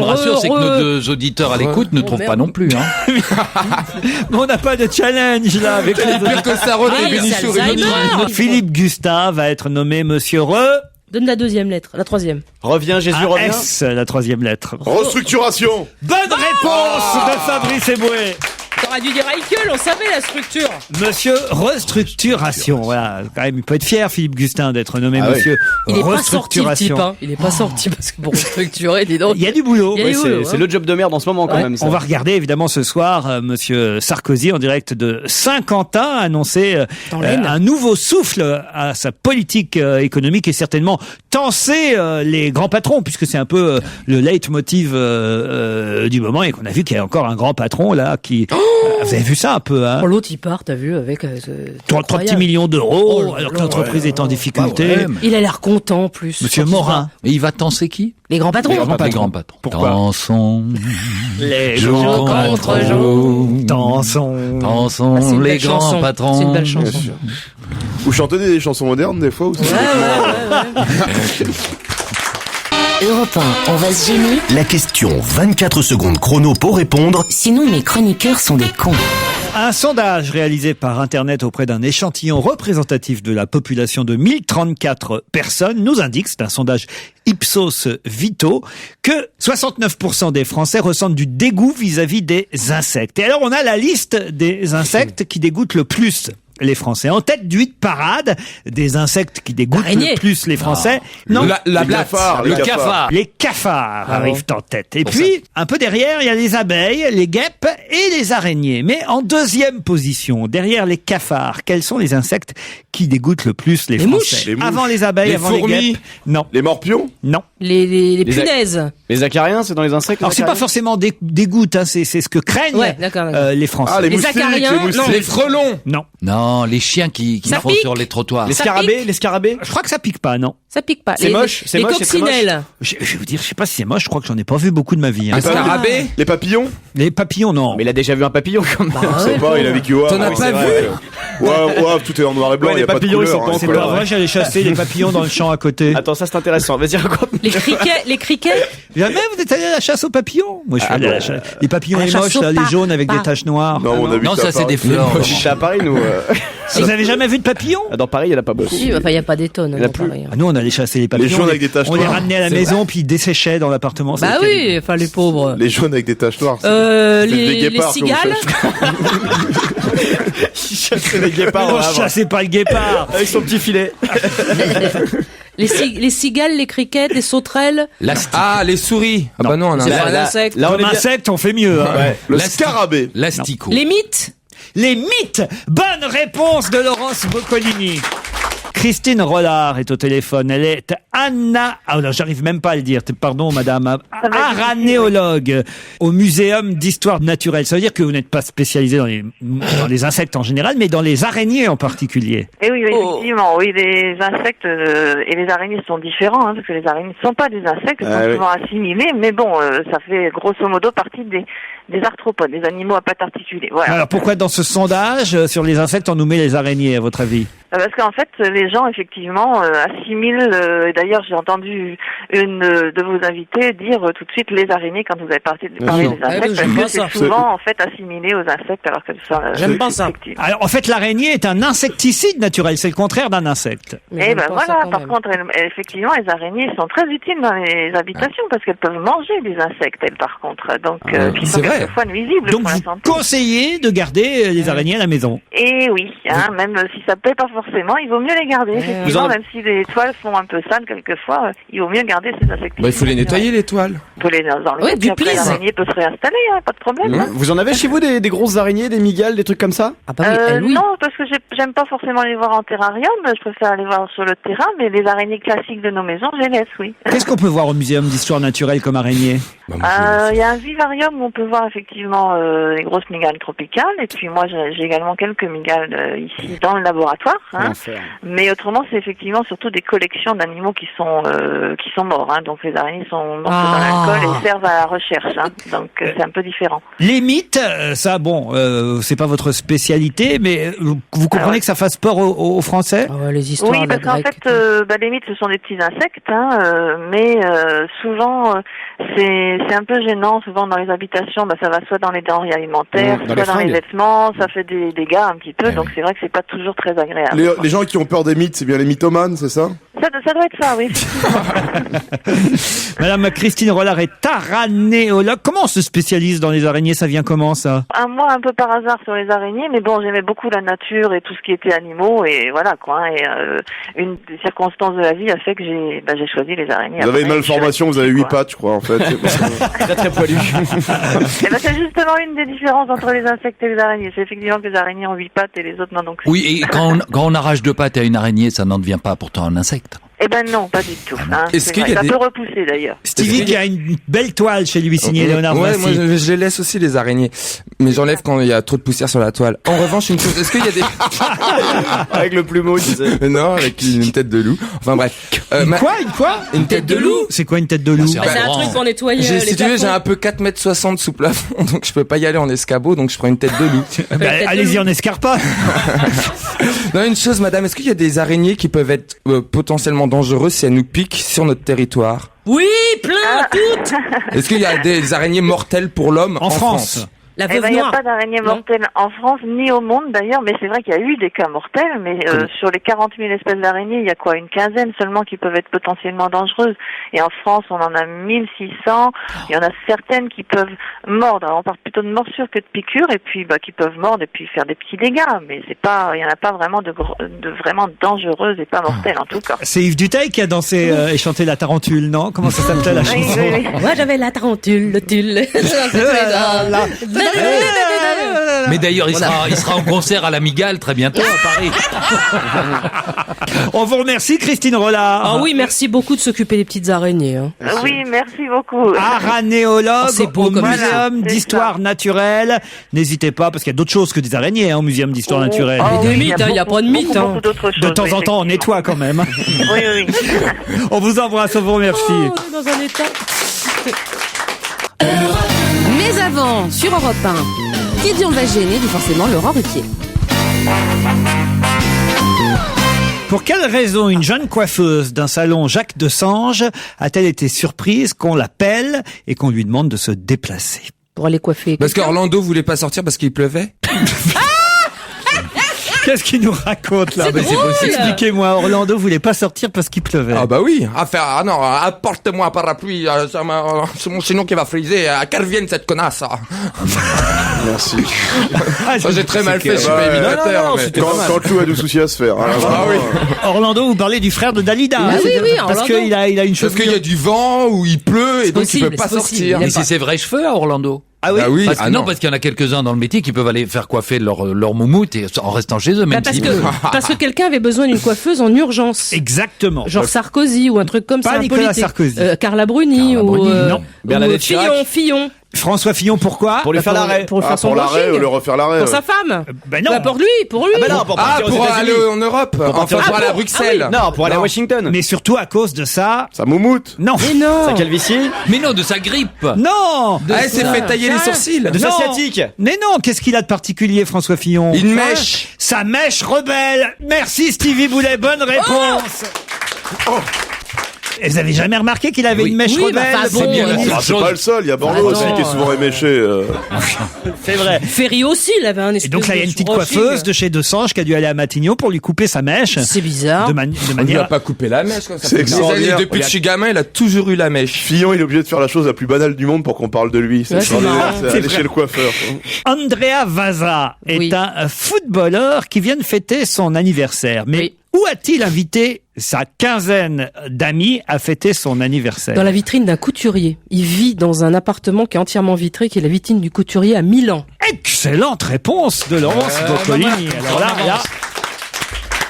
rassure, c'est que nos deux auditeurs à l'écoute ne trouvent pas non plus. Hein. Mais on n'a pas de challenge là avec les auditeurs. Philippe Gustin va être nommé Monsieur Donne la deuxième lettre, la troisième. Reviens, Jésus, reviens. S, la troisième lettre. Restructuration. Bonne réponse de Fabrice Eboué. T'aurais dû dire Eichel, on savait la structure. Monsieur Restructuration. Voilà, quand même, il peut être fier, Philippe Gustin, d'être nommé Monsieur Il est pas sorti, le Restructuration. type, hein. Il est pas sorti parce que pour restructurer, dis donc. Il y a du boulot. C'est le job de merde en ce moment, quand même. Ça. On va regarder, évidemment, ce soir, Monsieur Sarkozy, en direct de Saint-Quentin, annoncer un nouveau souffle à sa politique économique et certainement tenser les grands patrons, puisque c'est un peu le leitmotiv du moment et qu'on a vu qu'il y a encore un grand patron, là, qui... Vous avez vu ça un peu, hein? L'autre, il part, t'as vu, avec 30 petits millions d'euros, alors que l'entreprise est en difficulté. Il a l'air content, en plus. Monsieur Morin. Mais il va tenser qui? Les grands patrons. Les grands patrons. Pourquoi? Dansons. Les jour contre jour. Dansons. Les grands patrons. C'est une belle chanson. Vous chantez des chansons modernes, des fois, ou Europe 1, on va se gêner. La question 24 secondes chrono pour répondre. Sinon, mes chroniqueurs sont des cons. Un sondage réalisé par Internet auprès d'un échantillon représentatif de la population de 1034 personnes nous indique, c'est un sondage Ipsos Vito, que 69% des Français ressentent du dégoût vis-à-vis des insectes. Et alors on a la liste des insectes qui dégoûtent le plus les Français. En tête du hit parade des insectes qui dégoûtent le plus les Français. Non. La blatte. Le cafard. Les cafards arrivent en tête. Et puis, un peu derrière, il y a les abeilles, les guêpes et les araignées. Mais en deuxième position, derrière les cafards, quels sont les insectes qui dégoûtent le plus les Français? Les mouches. Avant les abeilles, avant les guêpes. Non. Les morpions. Non. Les punaises. Les acariens, c'est dans les insectes? Alors, c'est pas forcément dégoûte, hein, c'est ce que craignent les Français. Ah, les moustiques, acariens, Les frelons. Non. Non, les chiens qui font sur les trottoirs. Les scarabées? Je crois que ça pique pas, non. Ça pique pas. C'est moche, les moche, c'est très coccinelles. Je vais vous dire, je sais pas si c'est moche, je crois que j'en ai pas vu beaucoup de ma vie. Hein. Un scarabée. Les papillons. Les papillons, non. Mais il a déjà vu un papillon, comme Je sais pas, il a vécu au T'en as pas vu? Ouais, tout est en noir et blanc, il y a pas de papillons, ils couleur. sont pas en C'est couleur. pas vrai, j'allais chasser les papillons dans le champ à côté. Attends, ça c'est intéressant. Vas-y, raconte. Les criquets. Jamais vous êtes allé à la chasse aux papillons? Moi, je suis allé à la chasse. Les papillons les moches, là, les jaunes avec des taches noires. Non, on a vu Non, ça c'est des fleurs. J'étais à Paris, nous. Vous avez jamais vu de papillons? Dans Paris, il y en a pas beaucoup. Si, enfin, il n'y a pas des tonnes. Il y en a dans plus. Paris, hein. Ah, nous, on allait chasser les papillons. Les jaunes avec des taches On les noires. ramenait à la maison, puis ils desséchaient dans l'appartement. Bah C'était oui, enfin, les pauvres. Les jaunes avec des taches noires. C'était des Les guépards, cigales. C'est les guépards. On chassait pas le guépard. Avec son petit filet. Les cigales, les criquets, les sauterelles. Ah, les souris. Ah bah non, on a C'est pas un insecte. Comme insecte, on fait mieux. Hein. Ouais. Le scarabée. L'asticot. Les mythes. Les mythes. Bonne réponse de Laurence Boccolini. Christine Rollard est au téléphone. Elle est j'arrive même pas à le dire. Pardon, madame. Aranéologue au Muséum d'Histoire Naturelle. Ça veut dire que vous n'êtes pas spécialisé dans les insectes en général, mais dans les araignées en particulier. Et oui, effectivement, oui, les insectes et les araignées sont différents, hein, parce que les araignées ne sont pas des insectes, elles sont souvent assimilées, mais bon, ça fait grosso modo partie des arthropodes, des animaux à pattes articulées. Voilà. Alors pourquoi dans ce sondage sur les insectes on nous met les araignées, à votre avis? Parce qu'en fait, les gens, effectivement, assimilent, d'ailleurs, j'ai entendu une de vos invités dire tout de suite les araignées quand vous avez parlé des insectes, parce que c'est souvent, en fait, assimilé aux insectes, alors que ça... J'aime pas ça. Alors, en fait, l'araignée est un insecticide naturel, c'est le contraire d'un insecte. Et ben voilà, par contre, effectivement, les araignées sont très utiles dans les habitations, parce qu'elles peuvent manger des insectes, elles, par contre. Donc, qui sont quelquefois nuisibles Donc, pour la vous santé. conseillez de garder les araignées à la maison? Et oui, hein, même si ça ne plaît pas forcément, il vaut mieux les garder. Effectivement, même si les toiles sont un peu sales quelquefois, il vaut mieux garder ces insecticides. Bah, il faut les nettoyer, les toiles. Il faut les enlever, puis après l'araignée peut se réinstaller, hein, pas de problème. Hein. Vous en avez chez vous des grosses araignées, des migales, des trucs comme ça? Ah bah oui, non, parce que j'aime pas forcément les voir en terrarium, je préfère les voir sur le terrain, mais les araignées classiques de nos maisons, je les laisse, oui. Qu'est-ce qu'on peut voir au Muséum d'Histoire Naturelle comme araignée? Il y a un vivarium où on peut voir effectivement les grosses mygales tropicales, et puis moi j'ai également quelques mygales ici dans le laboratoire. Hein. Mais autrement, c'est effectivement surtout des collections d'animaux qui sont morts. Hein. Donc les araignées sont mortes dans l'alcool et servent à la recherche. Hein. Donc c'est un peu différent. Les mythes, ça, bon, c'est pas votre spécialité, mais vous comprenez que ça fasse peur aux Français? Les histoires. Oui, parce qu'en fait, les mythes, ce sont des petits insectes, hein, mais souvent c'est un peu gênant. Souvent dans les habitations, ça va soit dans les denrées alimentaires, soit dans les vêtements, ça fait des dégâts un petit peu. Donc c'est vrai que c'est pas toujours très agréable. Les gens qui ont peur des mythes, c'est bien les mythomanes, c'est ça? Ça doit être ça, oui. Madame Christine Rollard est aranéologue. Comment on se spécialise dans les araignées? Ça vient comment, ça? Moi, un peu par hasard sur les araignées, mais bon, j'aimais beaucoup la nature et tout ce qui était animaux, et voilà, quoi. Et une des circonstances de la vie a fait que j'ai choisi les araignées. Vous avez une malformation, vous avez 8 pattes, je crois, en fait. Très très poilu. C'est justement une des différences entre les insectes et les araignées. C'est effectivement que les araignées ont 8 pattes et les autres n'en ont que 6. Oui, et quand on arrache 2 pattes à une araignée, ça n'en devient pas pourtant un insecte. Eh ben non, pas du tout. Hein. Est-ce qu'il y a ça peut repousser d'ailleurs. Stevie qui a une belle toile chez lui signée Léonard Vinci. Moi je les laisse aussi les araignées, mais j'enlève quand il y a trop de poussière sur la toile. En revanche, une chose, est-ce qu'il y a des avec le plumeau, tu sais? Non, avec une tête de loup. Enfin bref. Quoi Une tête de loup. C'est quoi une tête de loup? C'est un truc pour nettoyer les Si tu veux, j'ai un peu 4,60 m sous plafond, donc je peux pas y aller en escabeau, donc je prends une tête de loup. Allez-y en escarpin. Non, une chose, madame, est-ce qu'il y a des araignées qui peuvent être potentiellement dangereuses si elles nous piquent sur notre territoire? Oui, plein, toutes. Est-ce qu'il y a des araignées mortelles pour l'homme en France? La veuve Il n'y a noire. pas d'araignées mortelles en France, ni au monde d'ailleurs, mais c'est vrai qu'il y a eu des cas mortels, mais sur les 40 000 espèces d'araignées, il y a quoi, une quinzaine seulement qui peuvent être potentiellement dangereuses. Et en France, on en a 1600, il y en a certaines qui peuvent mordre. Alors on parle plutôt de morsure que de piqûre, et puis qui peuvent mordre et puis faire des petits dégâts, mais c'est pas, il y en a pas vraiment de vraiment dangereuses et pas mortelles en tout cas. C'est Yves Duteil qui a dansé et chanté la tarentule, non? Comment ça s'appelait la chanson? Oui. Moi j'avais la tarentule, le tulle. Mais d'ailleurs, il sera en concert à la Migale très bientôt à Paris. On vous remercie, Christine Rollard. Ah oui, merci beaucoup de s'occuper des petites araignées. Hein. Oui, merci beaucoup. Aranéologue beau au comme Muséum d'Histoire Naturelle. N'hésitez pas, parce qu'il y a d'autres choses que des araignées au Muséum d'Histoire Naturelle. Des mythes, il n'y a pas de mythes. Beaucoup d'autres choses. De temps en temps, on nettoie quand même. Oui. On vous embrasse, on vous remercie. On est dans un état. Mais avant, sur Europe 1, qui dit on va gêner, dit forcément Laurent Ruquier. Pour quelle raison une jeune coiffeuse d'un salon Jacques de Sange a-t-elle été surprise qu'on l'appelle et qu'on lui demande de se déplacer? Pour aller coiffer. Parce qu'Orlando voulait pas sortir parce qu'il pleuvait. Qu'est-ce qu'il nous raconte là? C'est drôle. Expliquez-moi, Orlando voulait pas sortir parce qu'il pleuvait. Ah bah oui, non, apporte-moi un parapluie, c'est mon chinon qui va friser, qu'elle vienne cette connasse. Merci. Ça j'ai très mal fait, je suis pas imitateur. Quand Clou a du souci à se faire. Hein, oui. Orlando, vous parlez du frère de Dalida. Ah oui, parce Orlando. qu'il a une chose. Parce qu'il y a du vent ou il pleut et donc il peut pas sortir. Mais c'est ses vrais cheveux à Orlando. Ah oui? Ah oui. Non, parce qu'il y en a quelques-uns dans le métier qui peuvent aller faire coiffer leur moumoute et en restant chez eux, même parce que quelqu'un avait besoin d'une coiffeuse en urgence. Exactement. Genre Sarkozy ou un truc comme Pas ça. Nicolas politique. Sarkozy. Carla Bruni non. Bernadette Chirac. Fillon. François Fillon, pourquoi? Pour lui faire l'arrêt. Pour faire son pour l'arrêt brushing. ou le refaire l'arrêt. Pour sa femme. Ben non. Bah pour lui. Ah bah non, pour partir aux Pour États-Unis. aller en Europe, enfin pour aller à Bruxelles. Non, pour aller à Washington. Mais surtout à cause de ça. Ça moumoute. Non. Mais non. Sa calvitie. Mais non, de sa grippe. Non. Elle s'est fait tailler les sourcils. De sa Non. sciatique. Mais non, qu'est-ce qu'il a de particulier, François Fillon? Une mèche. Sa mèche rebelle. Merci Stevie Boulet, bonne réponse. Et vous avez jamais remarqué qu'il avait une mèche Oui, rebelle? bah, enfin, bon, C'est pas le seul, il y a Borloo aussi qui est souvent éméché. C'est vrai. Ferry aussi, il avait un espèce Et donc là, il y a une petite brushing. coiffeuse de chez Desange qui a dû aller à Matignon pour lui couper sa mèche. C'est bizarre. De On lui a manière. pas coupé la mèche comme ça. C'est extraordinaire. Depuis que je suis gamin, il a toujours eu la mèche. Fillon, il est obligé de faire la chose la plus banale du monde pour qu'on parle de lui. C'est Ouais, c'est extraordinaire. marrant. C'est aller chez le coiffeur. Andrea Vaza est Oui. un footballeur qui vient de fêter son anniversaire. Mais Oui. où a-t-il invité sa quinzaine d'amis à fêter son anniversaire? Dans la vitrine d'un couturier. Il vit dans un appartement qui est entièrement vitré, qui est la vitrine du couturier à Milan. Excellente réponse de Laurence Boccolini. Alors là,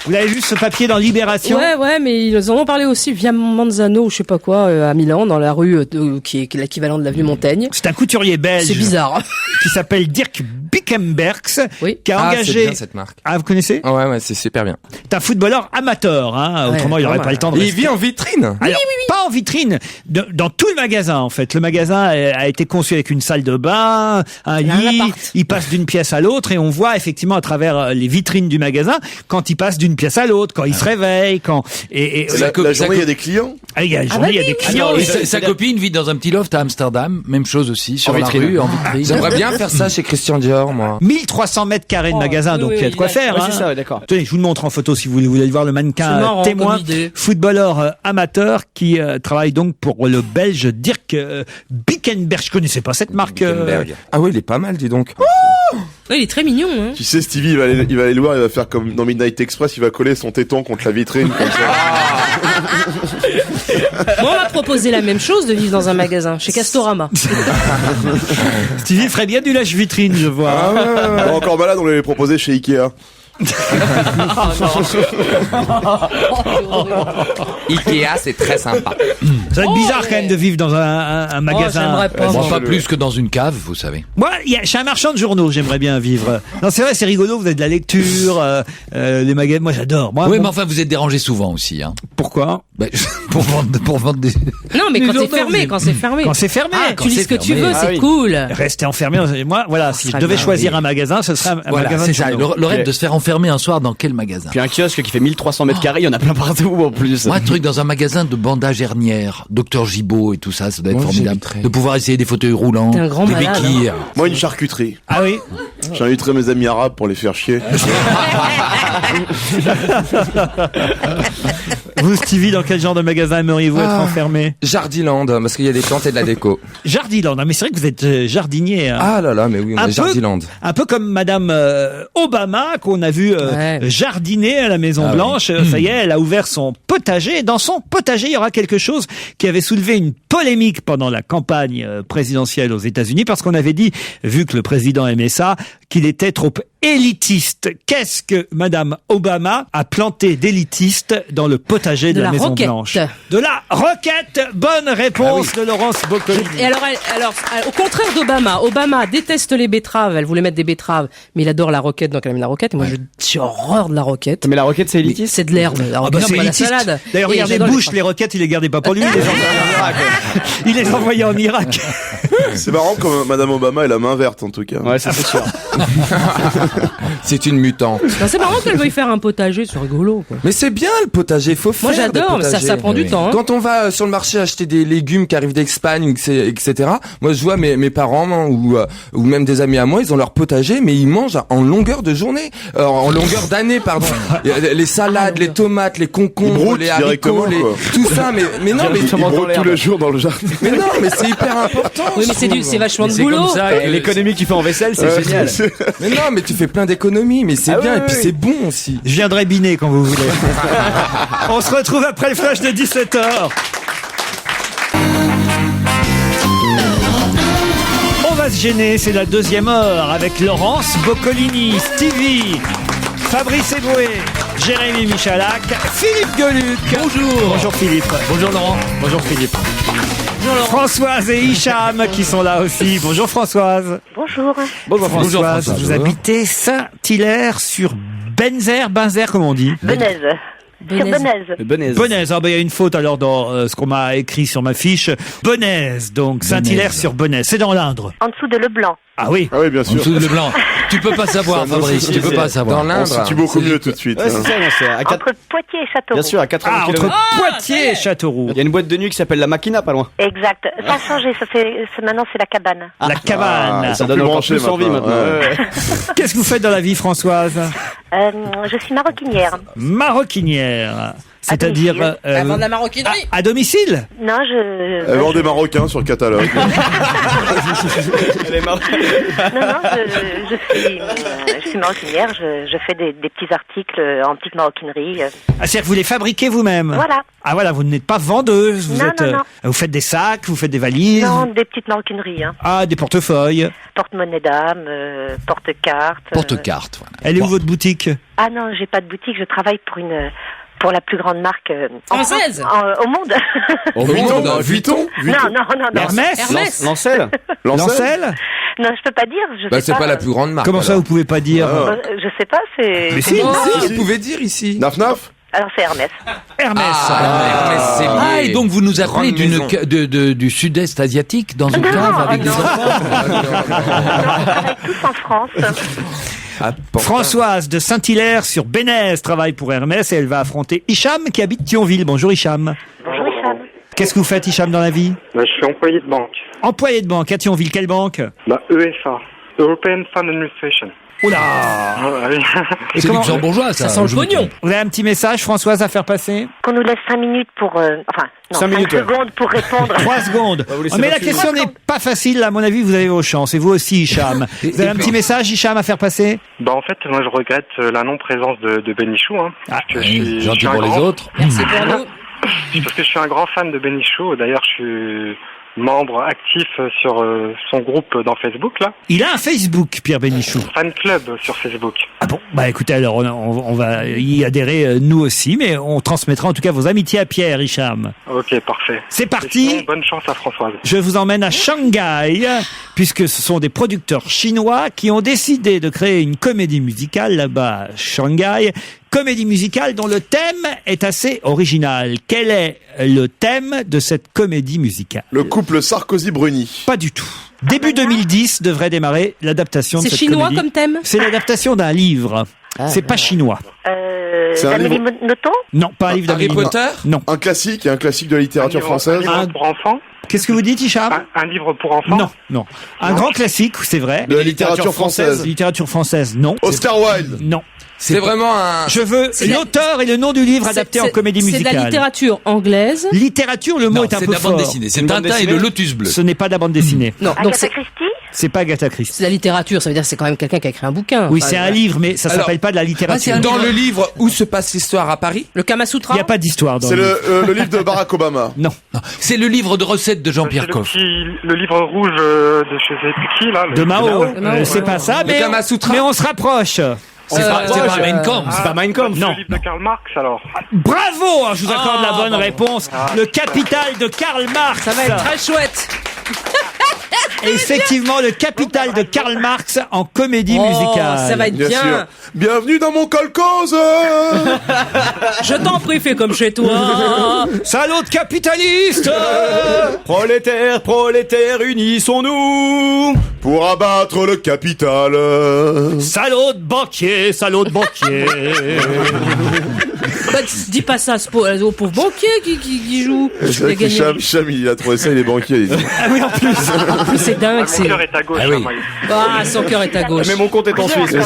Vous l'avez vu ce papier dans Libération? Ouais, mais ils en ont parlé aussi via Manzano ou je sais pas quoi, à Milan, dans la rue qui est l'équivalent de l'avenue Montaigne. C'est un couturier belge. C'est bizarre. Qui s'appelle Dirk Bickenbergs, qui a engagé. C'est bien cette marque. Ah, vous connaissez? Ouais, c'est super bien. C'est un footballeur amateur, hein. Autrement, il n'aurait pas le temps de Il vit en vitrine. Alors, pas en vitrine, dans tout le magasin, en fait. Le magasin a été conçu avec une salle de bain, un lit. Il passe d'une pièce à l'autre et on voit effectivement à travers les vitrines du magasin quand il passe d'une pièce à l'autre, quand il se réveille, quand la journée il y a des clients. Il y a des clients. Sa copine vit dans un petit loft à Amsterdam, même chose aussi sur la rue en vitrine. J'aimerais bien faire ça chez Christian Dior, moi. 1300 mètres carrés de magasin, donc il y a de quoi faire. Ouais, hein. c'est ça, ouais, d'accord. Tenez, je vous le montre en photo si vous voulez voir le mannequin témoin, footballeur amateur qui travaille donc pour le Belge Dirk Bickenberg. Je connaissais pas cette marque. Ah oui, il est pas mal, dis donc. Ouais, il est très mignon. Hein. Tu sais, Stevie, il va aller le voir, il va faire comme dans Midnight Express, il va coller son téton contre la vitrine comme ça. Moi, on m'a proposé la même chose de vivre dans un magasin chez Castorama. Stevie ferait bien du lâche-vitrine, je vois. Encore malade, on l'avait proposé chez Ikea. Ikea, c'est très sympa. Ça va être bizarre quand même de vivre dans un magasin. J'aimerais pas. Pas plus que dans une cave, vous savez. Moi, chez un marchand de journaux, j'aimerais bien vivre. Non, c'est vrai, c'est rigolo, vous avez de la lecture, les magasins, moi j'adore. Oui, mais enfin, vous êtes dérangé souvent aussi. Hein. Pourquoi? Pour vendre des... Non, mais quand c'est fermé, quand c'est fermé. Quand c'est fermé. Tu lis ce que tu veux, c'est cool. Rester enfermé. Moi, voilà, si je devais choisir un magasin, ce serait un magasin de journaux. Le rêve de se faire enfermer un soir dans quel magasin? Puis un kiosque qui fait 1300 mètres carrés, il y en a plein partout en plus. Moi, un truc dans un magasin de bandage hernière, Docteur Gibaud et tout ça, ça doit être formidable. De pouvoir essayer des fauteuils roulants, T'es un grand des malade, béquilles. Moi, une charcuterie. Ah oui? J'inviterai mes amis arabes pour les faire chier. Vous, Stevie, dans quel genre de magasin aimeriez-vous être enfermé? Jardiland, parce qu'il y a des plantes et de la déco. Jardiland, mais c'est vrai que vous êtes jardinier. Hein. Ah là là, mais oui, on est Jardiland. Un peu comme Madame Obama, qu'on a vu jardiner à la Maison Blanche. Ça y est, elle a ouvert son potager. Et dans son potager, il y aura quelque chose qui avait soulevé une polémique pendant la campagne présidentielle aux États-Unis, parce qu'on avait dit, vu que le président aimait ça, qu'il était trop élitiste. Qu'est-ce que Madame Obama a planté d'élitiste dans le potager de la Maison Blanche? De la roquette. Bonne réponse de Laurence Boccolini. Et alors, au contraire d'Obama, Obama déteste les betteraves. Elle voulait mettre des betteraves, mais il adore la roquette, donc elle aime la roquette. Et moi, j'ai horreur de la roquette. Mais la roquette, c'est élitiste. C'est de l'herbe. La roquette, c'est pas la élitiste. salade. D'ailleurs, regardez Bush, les roquettes, il les gardait pas pour lui. Il les envoyait en Irak. C'est marrant comme Madame Obama est la main verte en tout cas. Ouais, ça c'est sûr. C'est une mutante. Non, c'est marrant qu'elle veuille faire un potager, c'est rigolo. Quoi. Mais c'est bien le potager, faut faire. Moi j'adore, mais ça prend du temps. Hein. Quand on va sur le marché acheter des légumes qui arrivent d'Espagne, etc. Moi je vois mes parents ou même des amis à moi, ils ont leur potager, mais ils mangent en longueur de journée, en longueur d'année, pardon. Les salades, les tomates, les concombres, les haricots, tout ça. Mais non, mais ils brodent tous les jours dans le jardin. Mais non, mais c'est hyper important. Oui, mais c'est vachement de boulot. L'économie qu'il fait en vaisselle, c'est génial. Mais non, mais tu fais plein d'économies, mais c'est bien, et puis c'est bon aussi. Je viendrai biner quand vous voulez. On se retrouve après le flash de 17h. On va se gêner, c'est la deuxième heure avec Laurence Boccolini, Stevie, Fabrice Eboué, Jérémy Michalak, Philippe Gueluc. Bonjour. Bonjour Philippe. Bonjour Laurent. Bonjour Philippe. Françoise et Hicham qui sont là aussi. Bonjour Françoise. Bonjour. Bonjour Françoise. Vous habitez Saint-Hilaire sur Benzer, comment on dit? Benaise. Sur Benaise. Benaise. Ah ben il y a une faute alors dans ce qu'on m'a écrit sur ma fiche. Benaise, donc Saint-Hilaire sur Benaise. C'est dans l'Indre. En dessous de Leblanc. Ah oui. Ah oui, bien sûr. En dessous de Leblanc. Tu peux pas savoir, Fabrice. Tu peux pas savoir. Dans l'Indre. On se situe beaucoup mieux tout de suite. Ouais, c'est ça, non, c'est Entre Poitiers et Châteauroux. Bien sûr, à 80 entre km. Poitiers et Châteauroux. Il y a une boîte de nuit qui s'appelle la Machina, pas loin. Exact. Ça a changé. Maintenant, c'est la cabane. La cabane. Ça donne encore plus envie maintenant. Ouais. Qu'est-ce que vous faites dans la vie, Françoise? Je suis maroquinière. Maroquinière. C'est-à-dire Elle vend de la maroquinerie. à domicile? Non, Elle vend des Marocains sur le catalogue. Non, je suis maroquinière, je fais des petits articles en petite maroquinerie. Ah, c'est-à-dire que vous les fabriquez vous-même? Voilà. Ah voilà, vous n'êtes pas vendeuse, Non. vous faites des sacs, vous faites des valises? Non, des petites maroquineries. Hein. Ah, des portefeuilles. Porte-monnaie d'âme, porte-carte. Porte-carte, voilà. Elle est où votre boutique? Ah non, j'ai pas de boutique, je travaille pour la plus grande marque française au monde. Vuitton? Non. Hermès? Lancel? Lancel? Non, je peux pas dire. C'est pas la plus grande marque. Comment ça, alors. vous pouvez pas dire? Je sais pas, c'est. Mais si, Vous pouvez dire ici. Naf? Alors c'est Hermès. Hermès. Hermès, c'est lié. Ah, et donc vous nous appelez Grande maison. du sud-est asiatique dans une Non, cave avec des non. enfants? On travaille tous en France. Françoise de Saint-Hilaire sur Bénèze travaille pour Hermès et elle va affronter Hicham qui habite Thionville. Bonjour Hicham. Bonjour Hicham. Qu'est-ce que vous faites Hicham dans la vie? Je suis employé de banque. Employé de banque à Thionville, quelle banque? EFA, European Fund Administration. Oula. C'est luxembourgeois, ça. Ça sent le pognon. Vous avez un petit message Françoise à faire passer? Qu'on nous laisse 5 minutes pour... 5 secondes pour répondre. 3 secondes. Mais la question n'est pas facile, à mon avis, vous avez vos chances. Et vous aussi, Hicham. Vous avez un petit message, Hicham, à faire passer? En fait, moi, je regrette la non-présence de Bénichou. Parce que je suis gentil un pour les grand- autres. Merci pour nous. Parce que je suis un grand fan de Bénichou. D'ailleurs, je suis membre actif sur son groupe dans Facebook, là. Il a un Facebook, Pierre Bénichou. Fan club sur Facebook. Ah bon? Bah écoutez, alors on va y adhérer nous aussi, mais on transmettra en tout cas vos amitiés à Pierre, Hicham. Ok, parfait. C'est parti. Et sinon, bonne chance à Françoise. Je vous emmène à Shanghai, puisque ce sont des producteurs chinois qui ont décidé de créer une comédie musicale là-bas à Shanghai. Comédie musicale dont le thème est assez original. Quel est le thème de cette comédie musicale? Le couple Sarkozy-Bruni. Pas du tout. Début 2010 devrait démarrer l'adaptation de C'est cette chinois comédie. comme thème? C'est l'adaptation d'un livre. C'est pas chinois. C'est un Amélie livre- Nothomb? Non, pas un livre Harry d'Amélie Potter? Non. Un classique de la littérature Un française. livre pour enfants? Qu'est-ce que vous dites, Hicham? Un livre pour enfants? Non. Un grand classique, c'est vrai. De la littérature française. Littérature française, non. Oscar Wilde. Non. C'est vraiment un... Je veux C'est la- l'auteur et le nom du livre adapté en comédie C'est musicale. de la littérature anglaise. Littérature, le mot Non, est un c'est peu de la bande fort. dessinée. C'est Une bande Tintin et dessinée le Lotus Bleu. Ce n'est pas de la bande dessinée. Non, donc Agatha c'est Christie? C'est pas Agatha Christie. de la littérature. Ça veut dire que c'est quand même quelqu'un qui a écrit un bouquin. Oui, Enfin, c'est un livre, mais ça Alors, s'appelle pas de la littérature. Dans le livre Où se passe l'histoire à Paris? Le Kama Il Sutra. n'y a pas d'histoire dans C'est le livre. le livre de Barack Obama. Non. C'est le livre de recettes de Jean-Pierre C'est Coff. le livre rouge de chez Puki, là. De Mao. Mao. C'est pas ça, Le mais Kama Sutra. mais on se rapproche. C'est pas Mein Kampf. C'est pas Mein Kampf. Non. Le livre de Karl Marx, alors. Bravo, je vous accorde la bonne réponse. Le Capital de Karl Marx. Ça va être très chouette. Effectivement, le Capital de Karl Marx en comédie musicale. Ça va être Bien bien. sûr. Bienvenue dans mon kolkhoz. Je t'en prie, fais comme chez toi. Salaud de capitaliste. Prolétaires, unissons-nous! Pour abattre le capital. Salaud de banquier, salaud de banquier. Bah, dis pas ça au pauvre banquier qui joue. C'est vrai Il a que gagné. Cham, il a trouvé ça, il est banquier. Il dit. Ah oui, en plus. En plus, c'est dingue. Mon cœur est à gauche, Ah oui. hein, moi. Ah, son cœur est à gauche. Mais mon compte est en Suisse.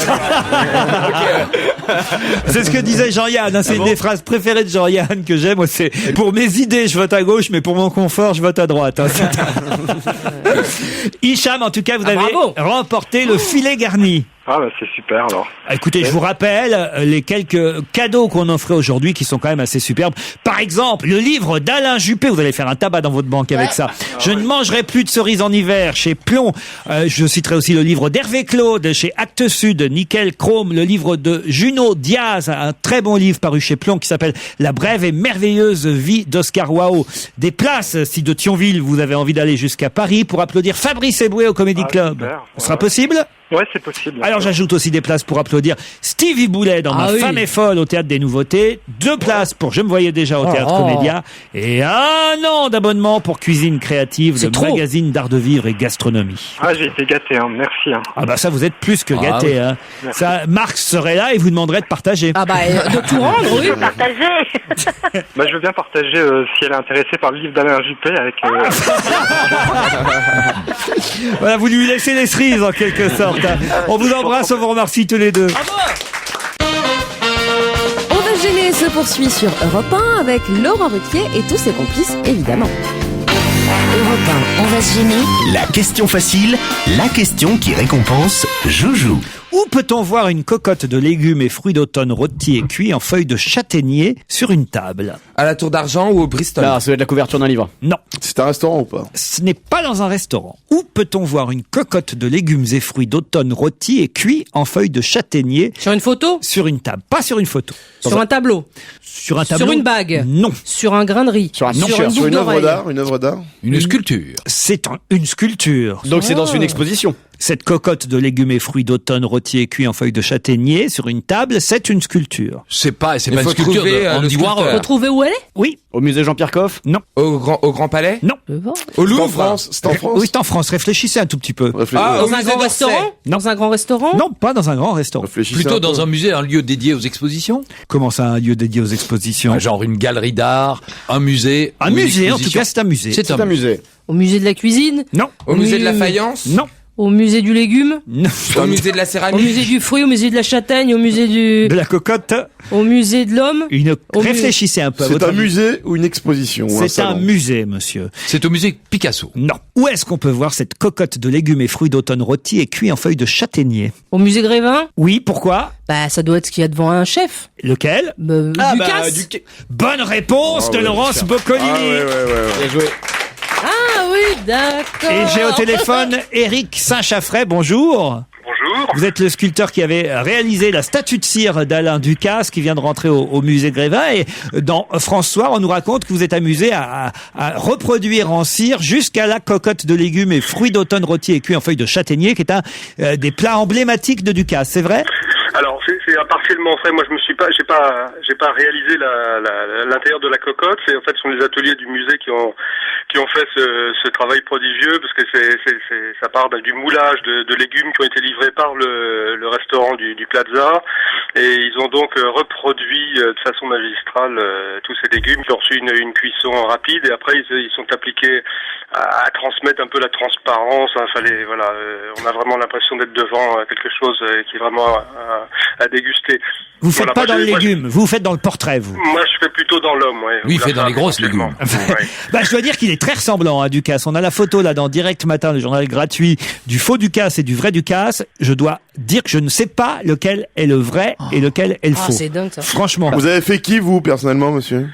C'est ce que disait Jean-Yann. Hein, c'est une des phrases préférées de Jean-Yann que j'aime. Moi, c'est pour mes idées, je vote à gauche, mais pour mon confort, je vote à droite. Hein. Hicham, en tout cas, vous avez bravo. remporté le filet garni. Ah, bah, c'est super, alors. Écoutez, je vous rappelle les quelques cadeaux qu'on offrait aujourd'hui qui sont quand même assez superbes. Par exemple, le livre d'Alain Juppé. Vous allez faire un tabac dans votre banque avec ça. Je ne mangerai plus de cerises en hiver chez Plomb. Je citerai aussi le livre d'Hervé Claude chez Actes Sud, Nickel Chrome, le livre de Junot Diaz, un très bon livre paru chez Plomb qui s'appelle La brève et merveilleuse vie d'Oscar Wao. Des places, si de Thionville vous avez envie d'aller jusqu'à Paris pour applaudir Fabrice Eboué au Comedy Club. super. Ce sera possible? Ouais, c'est possible. Alors j'ajoute aussi des places pour applaudir Stevie Boulet dans Ma femme est folle au Théâtre des Nouveautés, 2 places pour Je me voyais déjà au Théâtre Comédia et 1 an d'abonnement pour Cuisine Créative, le magazine d'art de vivre et gastronomie. Ah, j'ai été gâté, hein. Merci, hein. Ah bah ça vous êtes plus que gâté. oui. Hein. Ça, Marx serait là et vous demanderait de partager. Ah bah, de tout rendre, oui. Partagez. Bah, je veux bien partager si elle est intéressée par le livre d'Alain Juppé avec. Voilà, vous lui laissez les cerises en quelque sorte. On vous embrasse, on vous remercie tous les deux. On va se gêner se poursuit sur Europe 1 avec Laurent Ruquier et tous ses complices, évidemment. Europe 1, on va se gêner. La question facile, la question qui récompense Joujou. Où peut-on voir une cocotte de légumes et fruits d'automne rôtis et cuits en feuilles de châtaignier sur une table? À la Tour d'Argent ou au Bristol? Là, ça va être la couverture d'un livre. Non. C'est un restaurant ou pas? Ce n'est pas dans un restaurant. Où peut-on voir une cocotte de légumes et fruits d'automne rôtis et cuits en feuilles de châtaignier? Sur une photo? Sur une table. Pas sur une photo. Sur un tableau? Sur un tableau? Sur une bague? Non. Sur un grain de riz? Sur un Sur t-shirt, une Sur boucle une œuvre d'oreille? d'art? Une œuvre d'art? Une sculpture. C'est une sculpture. Donc c'est dans une exposition. Cette cocotte de légumes et fruits d'automne rôtis et cuits en feuilles de châtaignier sur une table, c'est une sculpture. C'est pas Il une faut sculpture trouver, de le Andy sculpteur. Warhol. Retrouver où elle est? Oui. Au musée Jean-Pierre Coff? Non. Au Grand Palais? Non. Au C'est en Louvre? France? C'est en France? Oui, c'est en France. Réfléchissez un tout petit peu. Ah, au Dans un musée grand d'Orsay. restaurant? Dans un grand restaurant? Non, pas dans un grand restaurant. Réfléchissez Plutôt un peu. dans un musée, un lieu dédié aux expositions. Comment ça, un lieu dédié aux expositions? Genre une galerie d'art, un musée. Un ou une musée, en tout exposition. cas, c'est un musée. C'est un musée. Au musée de la cuisine? Non. Au musée de la faïence? Non. Au musée du légume? Non. Au musée de la Au céramique? musée du fruit? Au musée de la châtaigne? Au musée De la cocotte. Au musée de l'homme? Réfléchissez un peu. à C'est votre un avis. musée ou une exposition? ou C'est un salon? musée, monsieur. C'est au musée Picasso. Non. Où est-ce qu'on peut voir cette cocotte de légumes et fruits d'automne rôtis et cuits en feuilles de châtaignier? Au musée Grévin? Oui, pourquoi? Bah, ça doit être ce qu'il y a devant un chef. Lequel? Ducasse. Bonne réponse Ah de ouais, Laurence super. Boccolini. Ah ouais. Bien joué. Ah oui, d'accord. Et j'ai au téléphone Éric Saint-Chaffray, bonjour. Bonjour. Vous êtes le sculpteur qui avait réalisé la statue de cire d'Alain Ducasse qui vient de rentrer au musée Grévin. Et dans François, on nous raconte que vous êtes amusé à reproduire en cire jusqu'à la cocotte de légumes et fruits d'automne rôtis et cuits en feuilles de châtaignier, qui est un des plats emblématiques de Ducasse. C'est vrai? Alors c'est partiellement vrai. Moi je me suis pas, j'ai pas réalisé l'intérieur de la cocotte. C'est en fait ce sont les ateliers du musée qui ont fait ce travail prodigieux, parce que ça part du moulage de légumes qui ont été livrés par le restaurant du Plaza, et ils ont donc reproduit de façon magistrale tous ces légumes qui ont reçu une cuisson rapide, et après ils sont appliqués à transmettre un peu la transparence. On a vraiment l'impression d'être devant quelque chose qui est vraiment à déguster. Vous faites pas dans le légume, vous faites dans le portrait, vous. Moi, je fais plutôt dans l'homme, ouais. Lui, il fait dans les grosses légumes. Ouais. Bah, je dois dire qu'il est très ressemblant à Ducasse. On a la photo là dans Direct Matin, le journal gratuit, du faux Ducasse et du vrai Ducasse. Je dois dire que je ne sais pas lequel est le vrai et lequel est le faux. C'est dingue ça. Franchement. Vous avez fait qui, vous, personnellement, monsieur?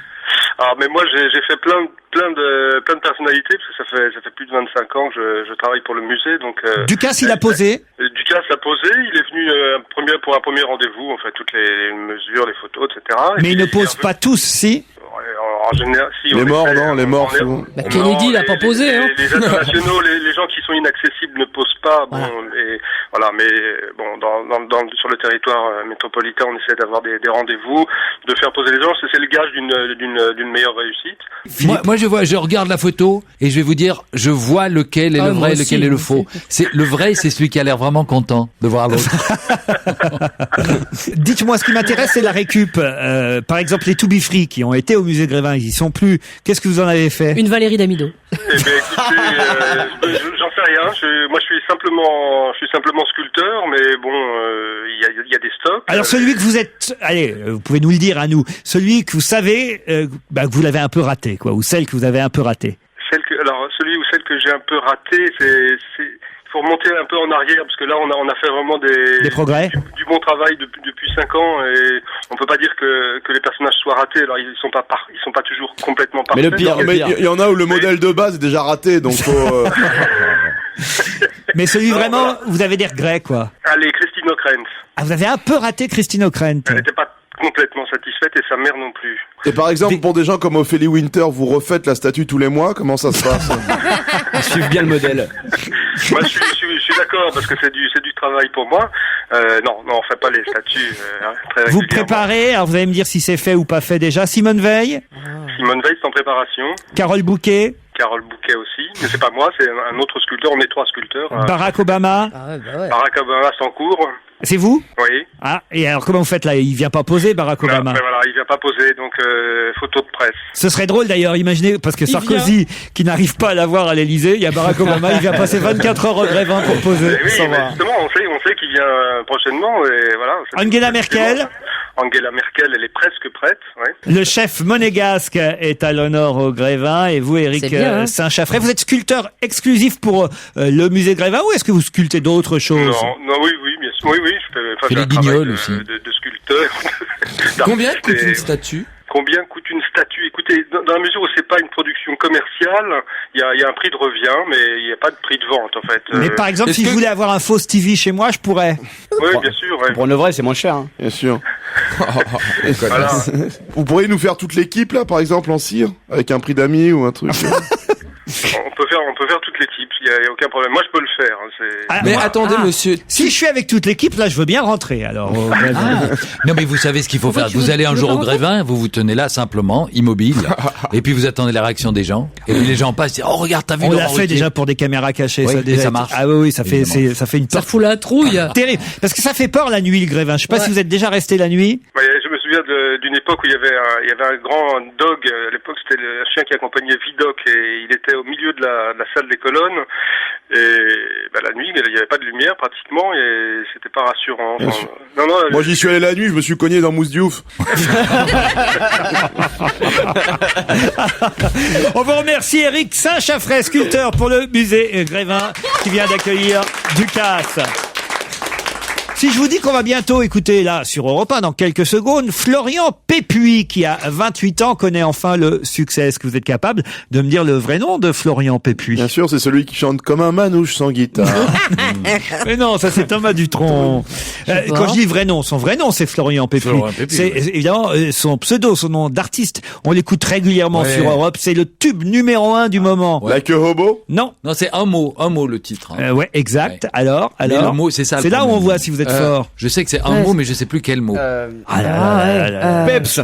Alors, mais moi, j'ai fait plein de personnalités, parce que ça fait plus de 25 ans que je travaille pour le musée, donc. Ducasse, il a posé. Ducasse a posé. Il est venu pour un premier rendez-vous. On fait toutes les mesures, les photos, etc. Mais il ne pose pas tous, si. En général, si. Les morts, non, les morts, souvent. Bah, Kennedy, il a pas posé, hein. Les internationaux, les gens qui sont inaccessibles ne posent pas. Bon, et voilà, mais bon, sur le territoire métropolitain, on essaie d'avoir des rendez-vous, de faire poser les gens. C'est le gage d'une meilleure réussite. Moi, je regarde la photo et je vais vous dire, je vois lequel est le vrai et lequel est le faux. Le vrai, c'est celui qui a l'air vraiment content de voir l'autre. Dites-moi, ce qui m'intéresse, c'est la récup. Par exemple, les To Be Free qui ont été au musée Grévin, ils y sont plus. Qu'est-ce que vous en avez fait? Une Valérie Damido. Eh ben, écoutez, j'en sais rien. Moi, je suis simplement sculpteur, mais bon, il y a des stocks. Alors celui que vous êtes, allez, vous pouvez nous le dire à nous, celui que vous savez que vous l'avez un peu raté, quoi, ou celle que vous avez un peu raté. Celui ou celle que j'ai un peu raté, il faut remonter un peu en arrière, parce que là on a fait vraiment des progrès, du bon travail depuis 5 ans, et on peut pas dire que les personnages soient ratés. Alors ils sont pas toujours complètement parfaits. Mais le pire, il y en a où le modèle de base est déjà raté, donc faut. Mais celui vraiment, vous avez des regrets, quoi. Allez, Christine O'Krent. Ah, vous avez un peu raté Christine O'Krent. Elle n'était pas complètement satisfaite, et sa mère non plus. Et par exemple, pour des gens comme Ophélie Winter, vous refaites la statue tous les mois, comment ça se passe? Suivez bien le modèle. Moi, je suis d'accord, parce que c'est du travail pour moi. Non, on fait pas les statues très régulièrement. Vous préparez, alors vous allez me dire si c'est fait ou pas fait déjà. Simone Veil. Simone Veil, c'est en préparation. Carole Bouquet. Carole Bouquet aussi, mais c'est pas moi, c'est un autre sculpteur. On est 3 sculpteurs. Barack Obama. Barack Obama, c'est en cours. C'est vous? Oui. Ah, et alors comment vous faites là? Il vient pas poser, Barack Obama? Mais voilà, il vient pas poser, donc photo de presse. Ce serait drôle d'ailleurs, imaginez, parce que Sarkozy, qui n'arrive pas à l'avoir à l'Élysée, il y a Barack Obama, il vient passer 24 heures au Grévin pour poser. Oui, mais justement, on sait qu'il vient prochainement, et voilà. Angela Merkel? Angela Merkel, elle est presque prête, ouais. Le chef monégasque est à l'honneur au Grévin, et vous, Éric Saint-Chaffray, vous êtes sculpteur exclusif pour le musée Grévin, ou est-ce que vous sculptez d'autres choses? Non, oui, bien sûr, oui, je fais les guignols aussi. De sculpteur. Combien coûte une statue? Combien coûte une statue? Écoutez, dans la mesure où c'est pas une production commerciale, il y a un prix de revient, mais il n'y a pas de prix de vente, en fait. Mais par exemple, si je voulais avoir un faux Stevie chez moi, je pourrais. Oui, bien sûr. Ouais. Pour le vrai, c'est moins cher. Hein. Bien sûr. Voilà. Vous pourriez nous faire toute l'équipe, là, par exemple, en cire, avec un prix d'amis ou un truc. On peut faire toute l'équipe, il y a aucun problème. Moi, je peux le faire. Mais attendez, monsieur. Si je suis avec toute l'équipe, là, je veux bien rentrer, alors. Non, mais vous savez ce qu'il faut faire. Vous allez un jour au Grévin, vous tenez là simplement, immobile, et puis vous attendez la réaction des gens, et puis les gens passent, disent, oh, regarde, t'as vu On Laurent l'a fait Ruquier déjà pour des caméras cachées, Oui, ça, déjà et ça marche. Ah oui, ça fait une peur. Ça fout la trouille. Terrible. Parce que ça fait peur la nuit, le Grévin. Je sais pas si vous êtes déjà resté la nuit. Ouais, je me souviens d'une époque où il y avait un grand dog. À l'époque, c'était le chien qui accompagnait Vidocq, et il était au milieu de la salle des colonnes. Et la nuit, il n'y avait pas de lumière pratiquement, et c'était pas rassurant. Enfin, non, Moi, j'y suis allé la nuit, je me suis cogné dans Mousse Diouf. On vous remercie, Éric Saint-Chaffray, sculpteur pour le musée Grévin, qui vient d'accueillir Ducasse. Si je vous dis qu'on va bientôt écouter, là, sur Europe 1, dans quelques secondes, Florian Pépuis, qui a 28 ans, connaît enfin le succès. Est-ce que vous êtes capable de me dire le vrai nom de Florian Pépuis? Bien sûr, c'est celui qui chante comme un manouche sans guitare. Mais non, ça c'est Thomas Dutronc. Quand je dis vrai nom, son vrai nom c'est Florian Pépuis. C'est évidemment son pseudo, son nom d'artiste. On l'écoute régulièrement sur Europe. C'est le tube numéro 1 du moment. La queue hobo? Non. Non, c'est un mot le titre. Hein. Ouais, exact. Ouais. Alors. Mais le mot, c'est ça. C'est là où on voit si vous êtes fort. Je sais que c'est un mot, mais je sais plus quel mot. Peps.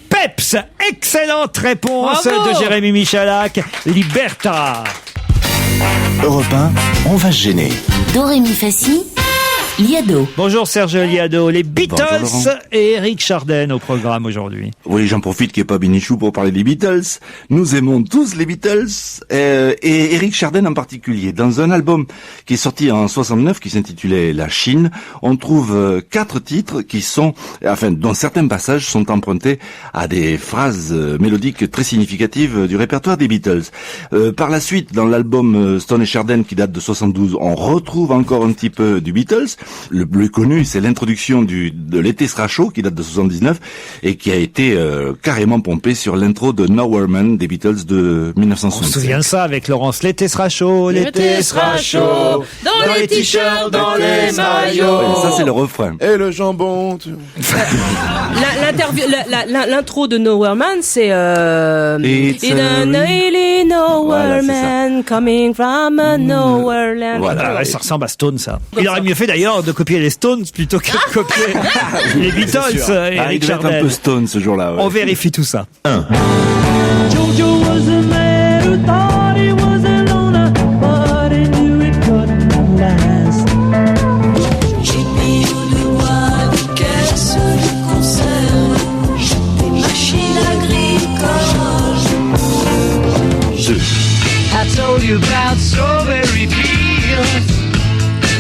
Peps. Excellente réponse de Jérémy Michalak. Liberta. Europe 1, on va se gêner. Dorémy Fassi, Liado. Bonjour Serge Liado. Les Beatles et Eric Chardin au programme aujourd'hui. Oui, j'en profite qu'il n'y ait pas Benichou pour parler des Beatles. Nous aimons tous les Beatles, et Eric Chardin en particulier. Dans un album qui est sorti en 69, qui s'intitulait La Chine, on trouve 4 titres dont certains passages sont empruntés à des phrases mélodiques très significatives du répertoire des Beatles. Par la suite, dans l'album Stone et Chardin, qui date de 72, on retrouve encore un petit peu du Beatles. Le plus connu, c'est l'introduction de L'été sera chaud, qui date de 79, et qui a été carrément pompé sur l'intro de Nowhere Man des Beatles de 1967. On se souvient de ça avec Laurence. L'été sera chaud, l'été sera chaud, dans les t-shirts, dans les maillots. Ouais, ça, c'est le refrain. Et le jambon. L'intro de Nowhere Man, c'est It's In a really nowhere man coming from a nowhere land. Voilà, ça ressemble à Stone, ça. Il aurait mieux fait d'ailleurs de copier les Stones plutôt que de copier les Beatles. Il devait être un peu Stone ce jour-là. Ouais. On vérifie tout ça. Jojo was a man who thought he was a loner, but he knew it couldn't last. J'ai mis au devoir des caisses de conserve, des machines agricoles. I told you about strawberry fields.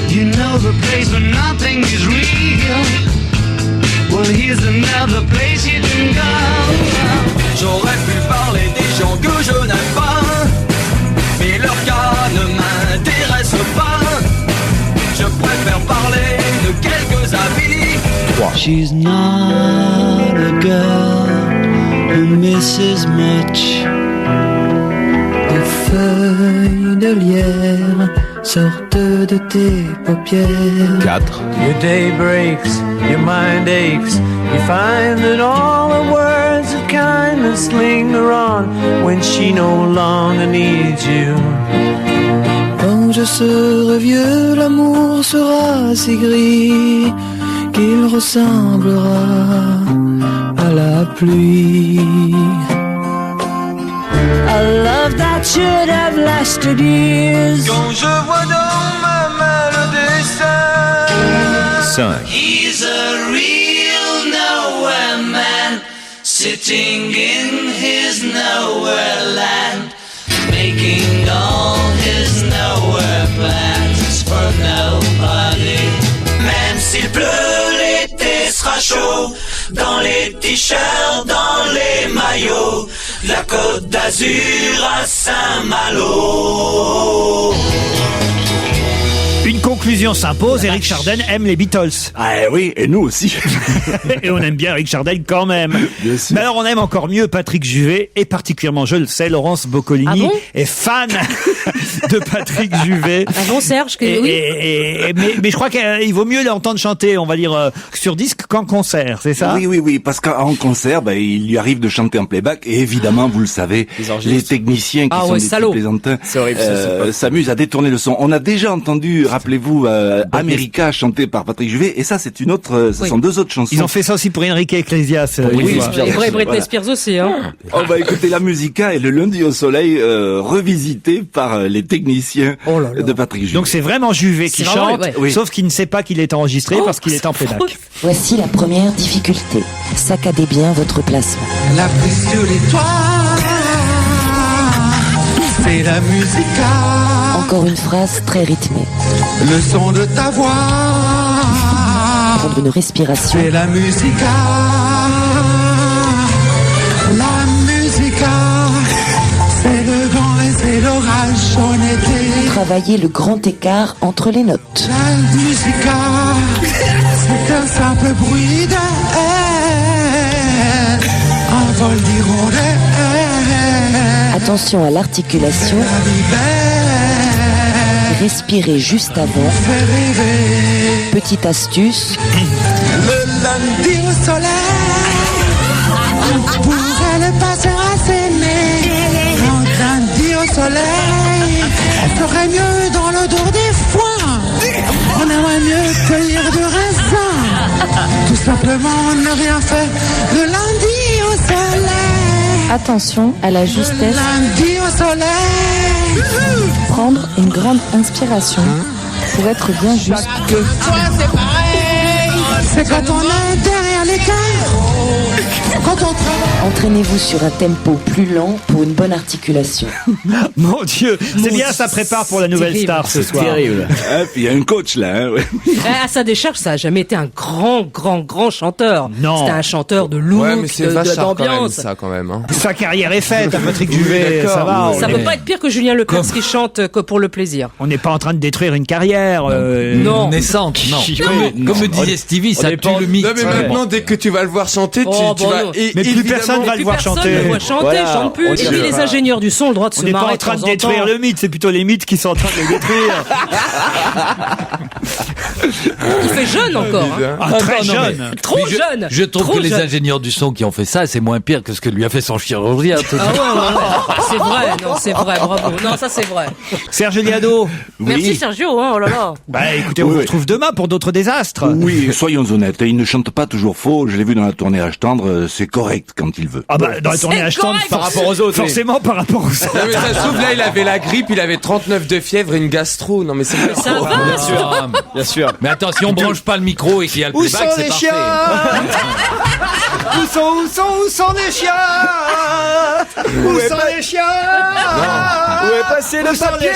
You know the place where nothing is real. Well, here's another place you can go. J'aurais pu parler des gens que je n'aime pas, mais leur cas ne m'intéresse pas. Je préfère parler de quelques amis. She's not a girl who misses much. Des feuilles de lierre sortent de tes paupières. 4. Your day breaks, your mind aches. You find that all the words of kindness linger on when she no longer needs you. Quand je serai vieux, l'amour sera si gris qu'il ressemblera à la pluie. A love that should have lasted years. Quand je vois dans ma main le dessin 5. He's a real nowhere man, sitting in his nowhere land, making all his nowhere plans for nobody. Même s'il pleut, l'été sera chaud, dans les t-shirts, dans les maillots, de la Côte d'Azur à Saint-Malo. Une conclusion s'impose, Eric Chardin aime les Beatles. Ah oui, et nous aussi. Et on aime bien Eric Chardin quand même. Mais alors on aime encore mieux Patrick Juvet, et particulièrement, je le sais, Laurence Boccolini est fan de Patrick Juvet. Ah bon, Serge, que oui. Mais je crois qu'il vaut mieux l'entendre chanter, on va dire, sur disque qu'en concert, c'est ça? Oui, parce qu'en concert, il lui arrive de chanter en playback, et évidemment, vous le savez, les techniciens qui sont des petits plaisantins s'amusent à détourner le son. On a déjà entendu, rappelez-vous, America chanté par Patrick Juvet, et ça c'est une autre, ce sont deux autres chansons. Ils ont fait ça aussi pour Enrique Iglesias. Oui, et Britney Spears aussi, hein. Écoutez, la Musica et le Lundi au Soleil, revisité par les techniciens de Patrick Juvet. Donc c'est vraiment Juvet qui chante, Oui. sauf qu'il ne sait pas qu'il est enregistré parce qu'il est en playback. Voici la première difficulté. Saccadez bien votre placement. La prise sur les toits, c'est la Musica. Encore une phrase très rythmée. Le son de ta voix, prendre une respiration. c'est la Musica. La Musica, c'est le vent et c'est l'orage en été. Travailler le grand écart entre les notes. La Musica, c'est un simple bruit d'air, un vol d'hirondelle. Attention à l'articulation. Respirez juste avant. Petite astuce. Le lundi au soleil, on pourrait le passer à s'aimer. Le lundi au soleil, on ferait mieux dans le dos des foins. On aimerait mieux cueillir du raisin. Tout simplement ne rien faire. Le lundi au soleil. Attention à la justesse. Le lundi au soleil. Prendre une grande inspiration pour être bien juste. Toi, c'est pareil. C'est quand on est derrière les cailles. Quand on travaille. Entraînez-vous sur un tempo plus lent pour une bonne articulation. Mon Dieu, c'est bien, ça prépare pour la nouvelle star ce soir. Terrible. Puis il y a un coach là. À sa décharge, ça a jamais été un grand chanteur. Non. C'était un chanteur de look, Ouais, mais c'est vachard quand même, d'ambiance. ça quand même. Hein. Sa carrière est faite, Patrick Juvet, d'accord. ça va. Ça peut pas être pire que Julien Lepers qui chante que pour le plaisir. On n'est pas en train de détruire une carrière. Non. Naissante, non. Non. Comme disait Stevie, ça tue le mythe. Non mais maintenant, dès que tu vas le voir chanter, tu vas... non. Mais plus personne va le voir chanter. Personne ne voit chanter, chante plus. Et puis les ingénieurs du son ont le droit de On se n'est pas marrer en train de temps en détruire temps. le mythe, c'est plutôt les mythes qui sont en train de le détruire. Il fait jeune encore. Hein. Très non, jeune. mais- Trop mais jeune. Je trouve Trop que les jeune. ingénieurs du son qui ont fait ça, c'est moins pire que ce que lui a fait son chirurgien. Ah ouais. C'est vrai, non, c'est vrai, bravo. Non, ça c'est vrai. Serge Liado. Merci Sergio, hein, oh là là. Écoutez, on vous retrouve demain pour d'autres désastres. Oui, soyons honnêtes, il ne chante pas toujours faux. Je l'ai vu dans la tournée H tendre, c'est correct quand il veut. Ah dans la tournée H tendre, Par rapport aux autres. forcément par rapport aux autres. Non mais ça se trouve, là il avait la grippe, il avait 39 de fièvre et une gastro. Non mais c'est pas Ça va. Bien sûr, bien sûr. Mais attends, si on branche pas le micro et qu'il y a le Où playback, sont c'est les parfait. chiens Où sont les chiens Où sont les chiens Où est passé le papier?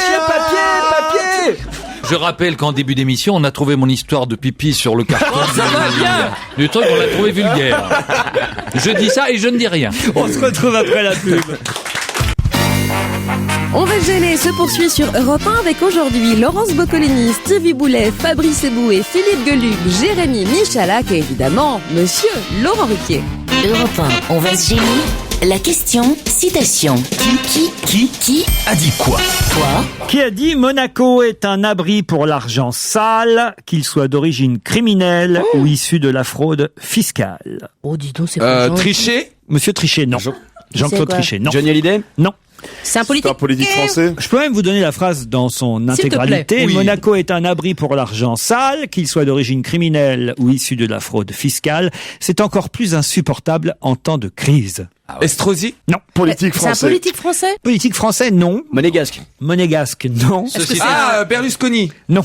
Je rappelle qu'en début d'émission, on a trouvé mon histoire de pipi sur le carton. Ça va bien. Du truc, on l'a trouvé vulgaire. Je dis ça et je ne dis rien. On se retrouve après la pub. On va se gêner se poursuit sur Europe 1 avec aujourd'hui Laurence Boccolini, Stevie Boulet, Fabrice Eboué, Philippe Geluc, Jérémy Michalak et évidemment Monsieur Laurent Ruquier. Europe 1, on va se gêner. La question, citation. Qui a dit quoi? Toi. Qui a dit Monaco est un abri pour l'argent sale, qu'il soit d'origine criminelle ou issu de la fraude fiscale? Oh, dis donc, c'est pas gentil. Trichet. Monsieur Trichet, non. Jean-Claude quoi? Trichet, non. Johnny Hallyday? Non. C'est un C'est un politique français. Je peux même vous donner la phrase dans son S'il te intégralité. plaît. Oui. Monaco est un abri pour l'argent sale, qu'il soit d'origine criminelle ou issu de la fraude fiscale. C'est encore plus insupportable en temps de crise. Estrosi? Non. Politique C'est un français. politique français? Politique français, non. Monégasque. Monégasque, non. Berlusconi? Non.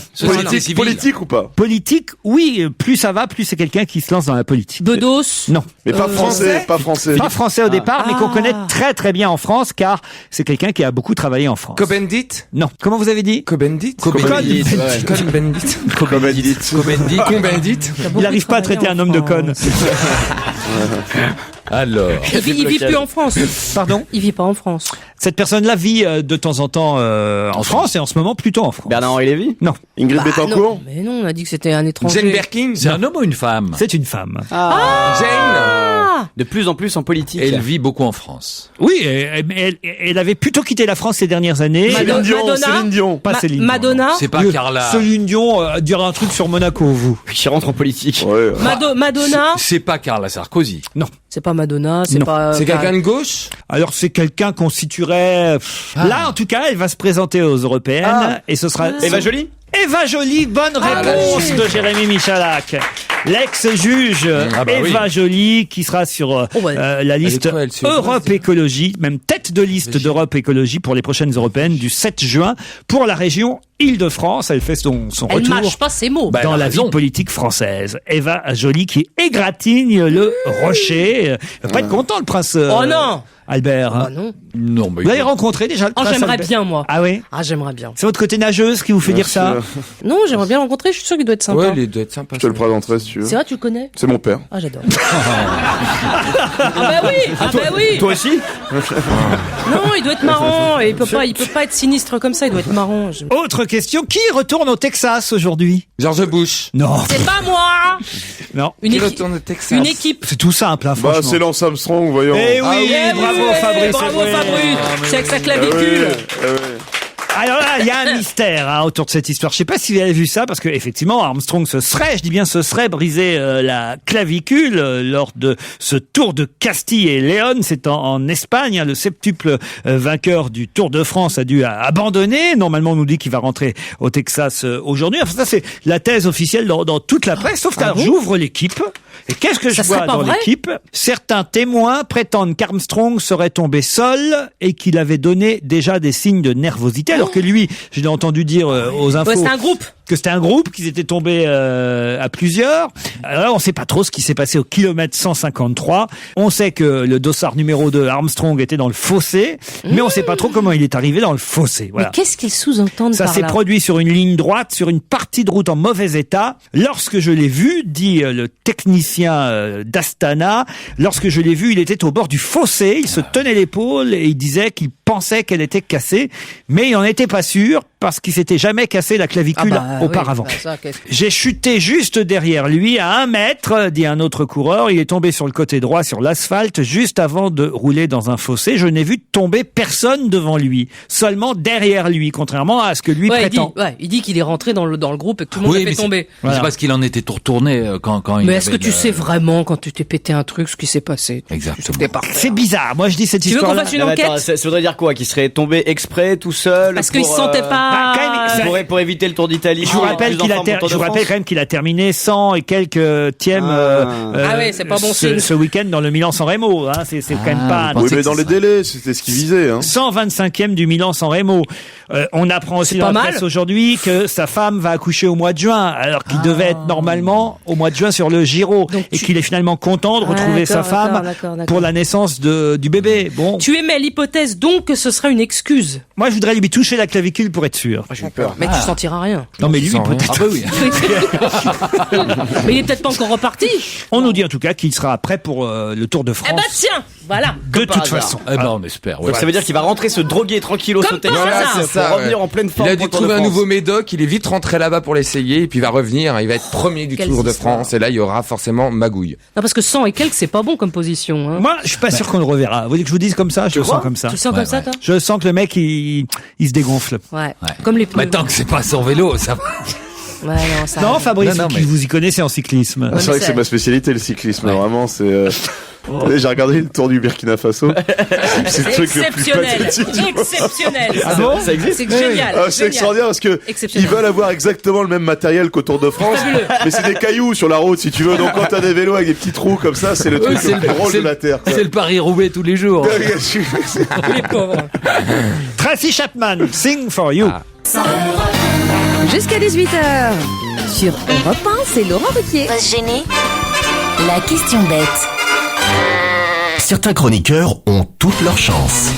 Politique ou pas? Politique, oui. Plus ça va, plus c'est quelqu'un qui se lance dans la politique. Bedos? Non. Mais pas français, pas français. Pas français au départ, mais qu'on connaît très très bien en France, car c'est quelqu'un qui a beaucoup travaillé en France. Cohn-Bendit? Non. Comment vous avez dit? Cohn-Bendit? Cohn-Bendit. Cohn-Bendit? Cohn-Bendit. Cohn-Bendit? Il n'arrive pas à traiter un homme de conne. Alors. Il vit plus en France. Pardon? Il vit pas en France. Cette personne-là vit de temps en temps en France et en ce moment plutôt en France. Bernard-Henri Lévy? Non. Ingrid Non, Betancourt? mais non, on a dit que c'était un étranger. Jane Birkin? C'est un homme ou une femme? C'est une femme. Jane? De plus en plus en politique. Elle vit beaucoup en France. Oui, elle avait plutôt quitté la France ces dernières années. Céline Dion, Madonna? Céline Dion. Pas Céline Dion. Madonna? C'est pas Carla. Céline Dion dire un truc sur Monaco, vous. Qui rentre en politique. Ouais. Madonna? C'est pas Carla Sarkozy. Non. C'est pas Madonna, c'est Non. pas... C'est quelqu'un de gauche? Alors c'est quelqu'un qu'on situerait... Là, en tout cas, elle va se présenter aux Européennes et ce sera... Eva Joly? Eva Joly, bonne réponse de Jérémy Michalak. L'ex-juge Eva Joly qui sera sur la liste Elle est quoi, elle, Europe Écologie, même tête de liste d'Europe Écologie pour les prochaines européennes du 7 juin pour la région Île-de-France. Elle fait son Elle retour mâche pas ses mots. dans la vie politique française. Eva Joly qui égratigne le rocher. Il va pas être content le prince Oh non! Albert. Ah non. Non, mais Vous l'avez rencontré déjà le Oh, prince j'aimerais Albert bien, moi. Ah oui? Ah, j'aimerais bien. C'est votre côté nageuse qui vous fait dire ça? Non, j'aimerais bien le rencontrer, je suis sûr qu'il doit être sympa. Ouais, il doit être sympa. Je te le présenterai si tu veux. C'est vrai, tu le connais? C'est mon père. Ah, j'adore. Ah bah oui! Ah bah oui! Toi aussi? Non, il doit être marrant. Et il peut pas être sinistre comme ça, il doit être marrant. Autre question, qui retourne au Texas aujourd'hui? George Bush? Non. C'est pas moi! Non. Une, Qui équi- retourne au Texas? une équipe. C'est tout simple, hein, franchement. Bah, c'est Lance Armstrong, voyons. Eh oui, bravo Fabrice. Bravo Eboué. Fabrice! C'est avec sa clavicule. Eh ouais. Alors là, il y a un mystère hein, autour de cette histoire. Je sais pas si vous avez vu ça, parce que effectivement, Armstrong se serait brisé la clavicule lors de ce Tour de Castille et Léon. C'est en Espagne. Hein, le septuple vainqueur du Tour de France a dû abandonner. Normalement, on nous dit qu'il va rentrer au Texas aujourd'hui. Enfin, ça, c'est la thèse officielle dans toute la presse. Sauf que j'ouvre l'équipe. Et qu'est-ce que je Ça vois serait pas dans vrai l'équipe? Certains témoins prétendent qu'Armstrong serait tombé seul et qu'il avait donné déjà des signes de nervosité. Alors que lui, je l'ai entendu dire aux infos... Ouais, c'est un groupe. Que c'était un groupe, qu'ils étaient tombés à plusieurs. Alors là, on sait pas trop ce qui s'est passé au kilomètre 153. On sait que le dossard numéro 2, Armstrong, était dans le fossé, mais on sait pas trop comment il est arrivé dans le fossé. Voilà. Mais qu'est-ce qu'ils sous-entendent Ça par s'est là? produit sur une ligne droite, sur une partie de route en mauvais état. Lorsque je l'ai vu, dit le technicien d'Astana, lorsque je l'ai vu, il était au bord du fossé, il se tenait l'épaule et il disait qu'il pensait qu'elle était cassée, mais il n'en était pas sûr parce qu'il s'était jamais cassé la clavicule auparavant. Oui, bah ça, J'ai chuté juste derrière lui à 1 mètre, dit un autre coureur. Il est tombé sur le côté droit, sur l'asphalte, juste avant de rouler dans un fossé. Je n'ai vu tomber personne devant lui, seulement derrière lui, contrairement à ce que lui prétend. Il dit qu'il est rentré dans le groupe et que tout le monde l'a fait tomber. C'est parce qu'il en était tout retourné quand il Mais est-ce que avait tu sais vraiment quand tu t'es pété un truc ce qui s'est passé? Exactement. C'est bizarre. Moi, je dis cette Tu veux qu'on histoire-là. fasse une enquête? Ça voudrait dire quoi? Qu'il serait tombé exprès, tout seul? Parce qu'il se sentait pas... Pour éviter le Tour d'Italie. Je vous rappelle quand même qu'il a terminé 100 et quelques tièmes c'est pas bon signe. ce week-end dans le Milan-San Remo. Hein. C'est quand même pas... Oui, mais dans les délais, c'était ce qu'il visait. Hein. 125e du Milan-San Remo. On apprend aussi dans la presse aujourd'hui que sa femme va accoucher au mois de juin, alors qu'il devait être normalement au mois de juin sur le Giro, et qu'il est finalement content de retrouver sa femme pour la naissance du bébé. Bon. Tu émets l'hypothèse donc que ce serait une excuse? Moi, je voudrais lui toucher la clavicule pour être sûr. J'ai eu peur. Mais tu sentiras rien. Non, mais lui, peut-être. Ah bah oui. Mais il est peut-être pas encore reparti. On nous dit en tout cas qu'il sera prêt pour le Tour de France. Eh ben tiens, voilà. De toute façon. Eh ben, on espère. Donc ça veut dire qu'il va rentrer se droguer tranquillos au Texas pour revenir en pleine forme. Il a dû trouver un nouveau médoc, il est vite rentré là-bas pour l'essayer, et puis il va revenir, il va être premier du Tour de France, et là il y aura forcément magouille. Non, parce que 100 et quelques, c'est pas bon comme position. Hein. Moi, je suis pas sûr qu'on le reverra. Vous voulez que je vous dise comme ça? Je le sens comme ça. Tu le sens comme ça, toi? Je sens que le mec, il se dégonfle. Ouais. Comme les pneus. Mais tant que c'est pas son vélo, ça va. Ouais, non, ça Non, Fabrice, Non, mais- vous y connaissez en cyclisme. C'est vrai que c'est ma spécialité, le cyclisme. Ouais. Vraiment, c'est. J'ai regardé le tour du Burkina Faso. C'est le truc le plus pathétique. Exceptionnel. Ah bon? Ça existe? C'est génial. C'est extraordinaire parce que ils veulent avoir exactement le même matériel qu'au Tour de France, mais c'est des cailloux sur la route si tu veux. Donc quand t'as des vélos avec des petits trous comme ça, c'est le truc le plus drôle de la terre. C'est le Paris-Roubaix tous les jours. Les pauvres. Tracy Chapman, Sing for You. Jusqu'à 18h. Sur Europe 1, c'est Laurent Ruquier. Pas gêné. La question bête. Certains chroniqueurs ont toutes leurs chances.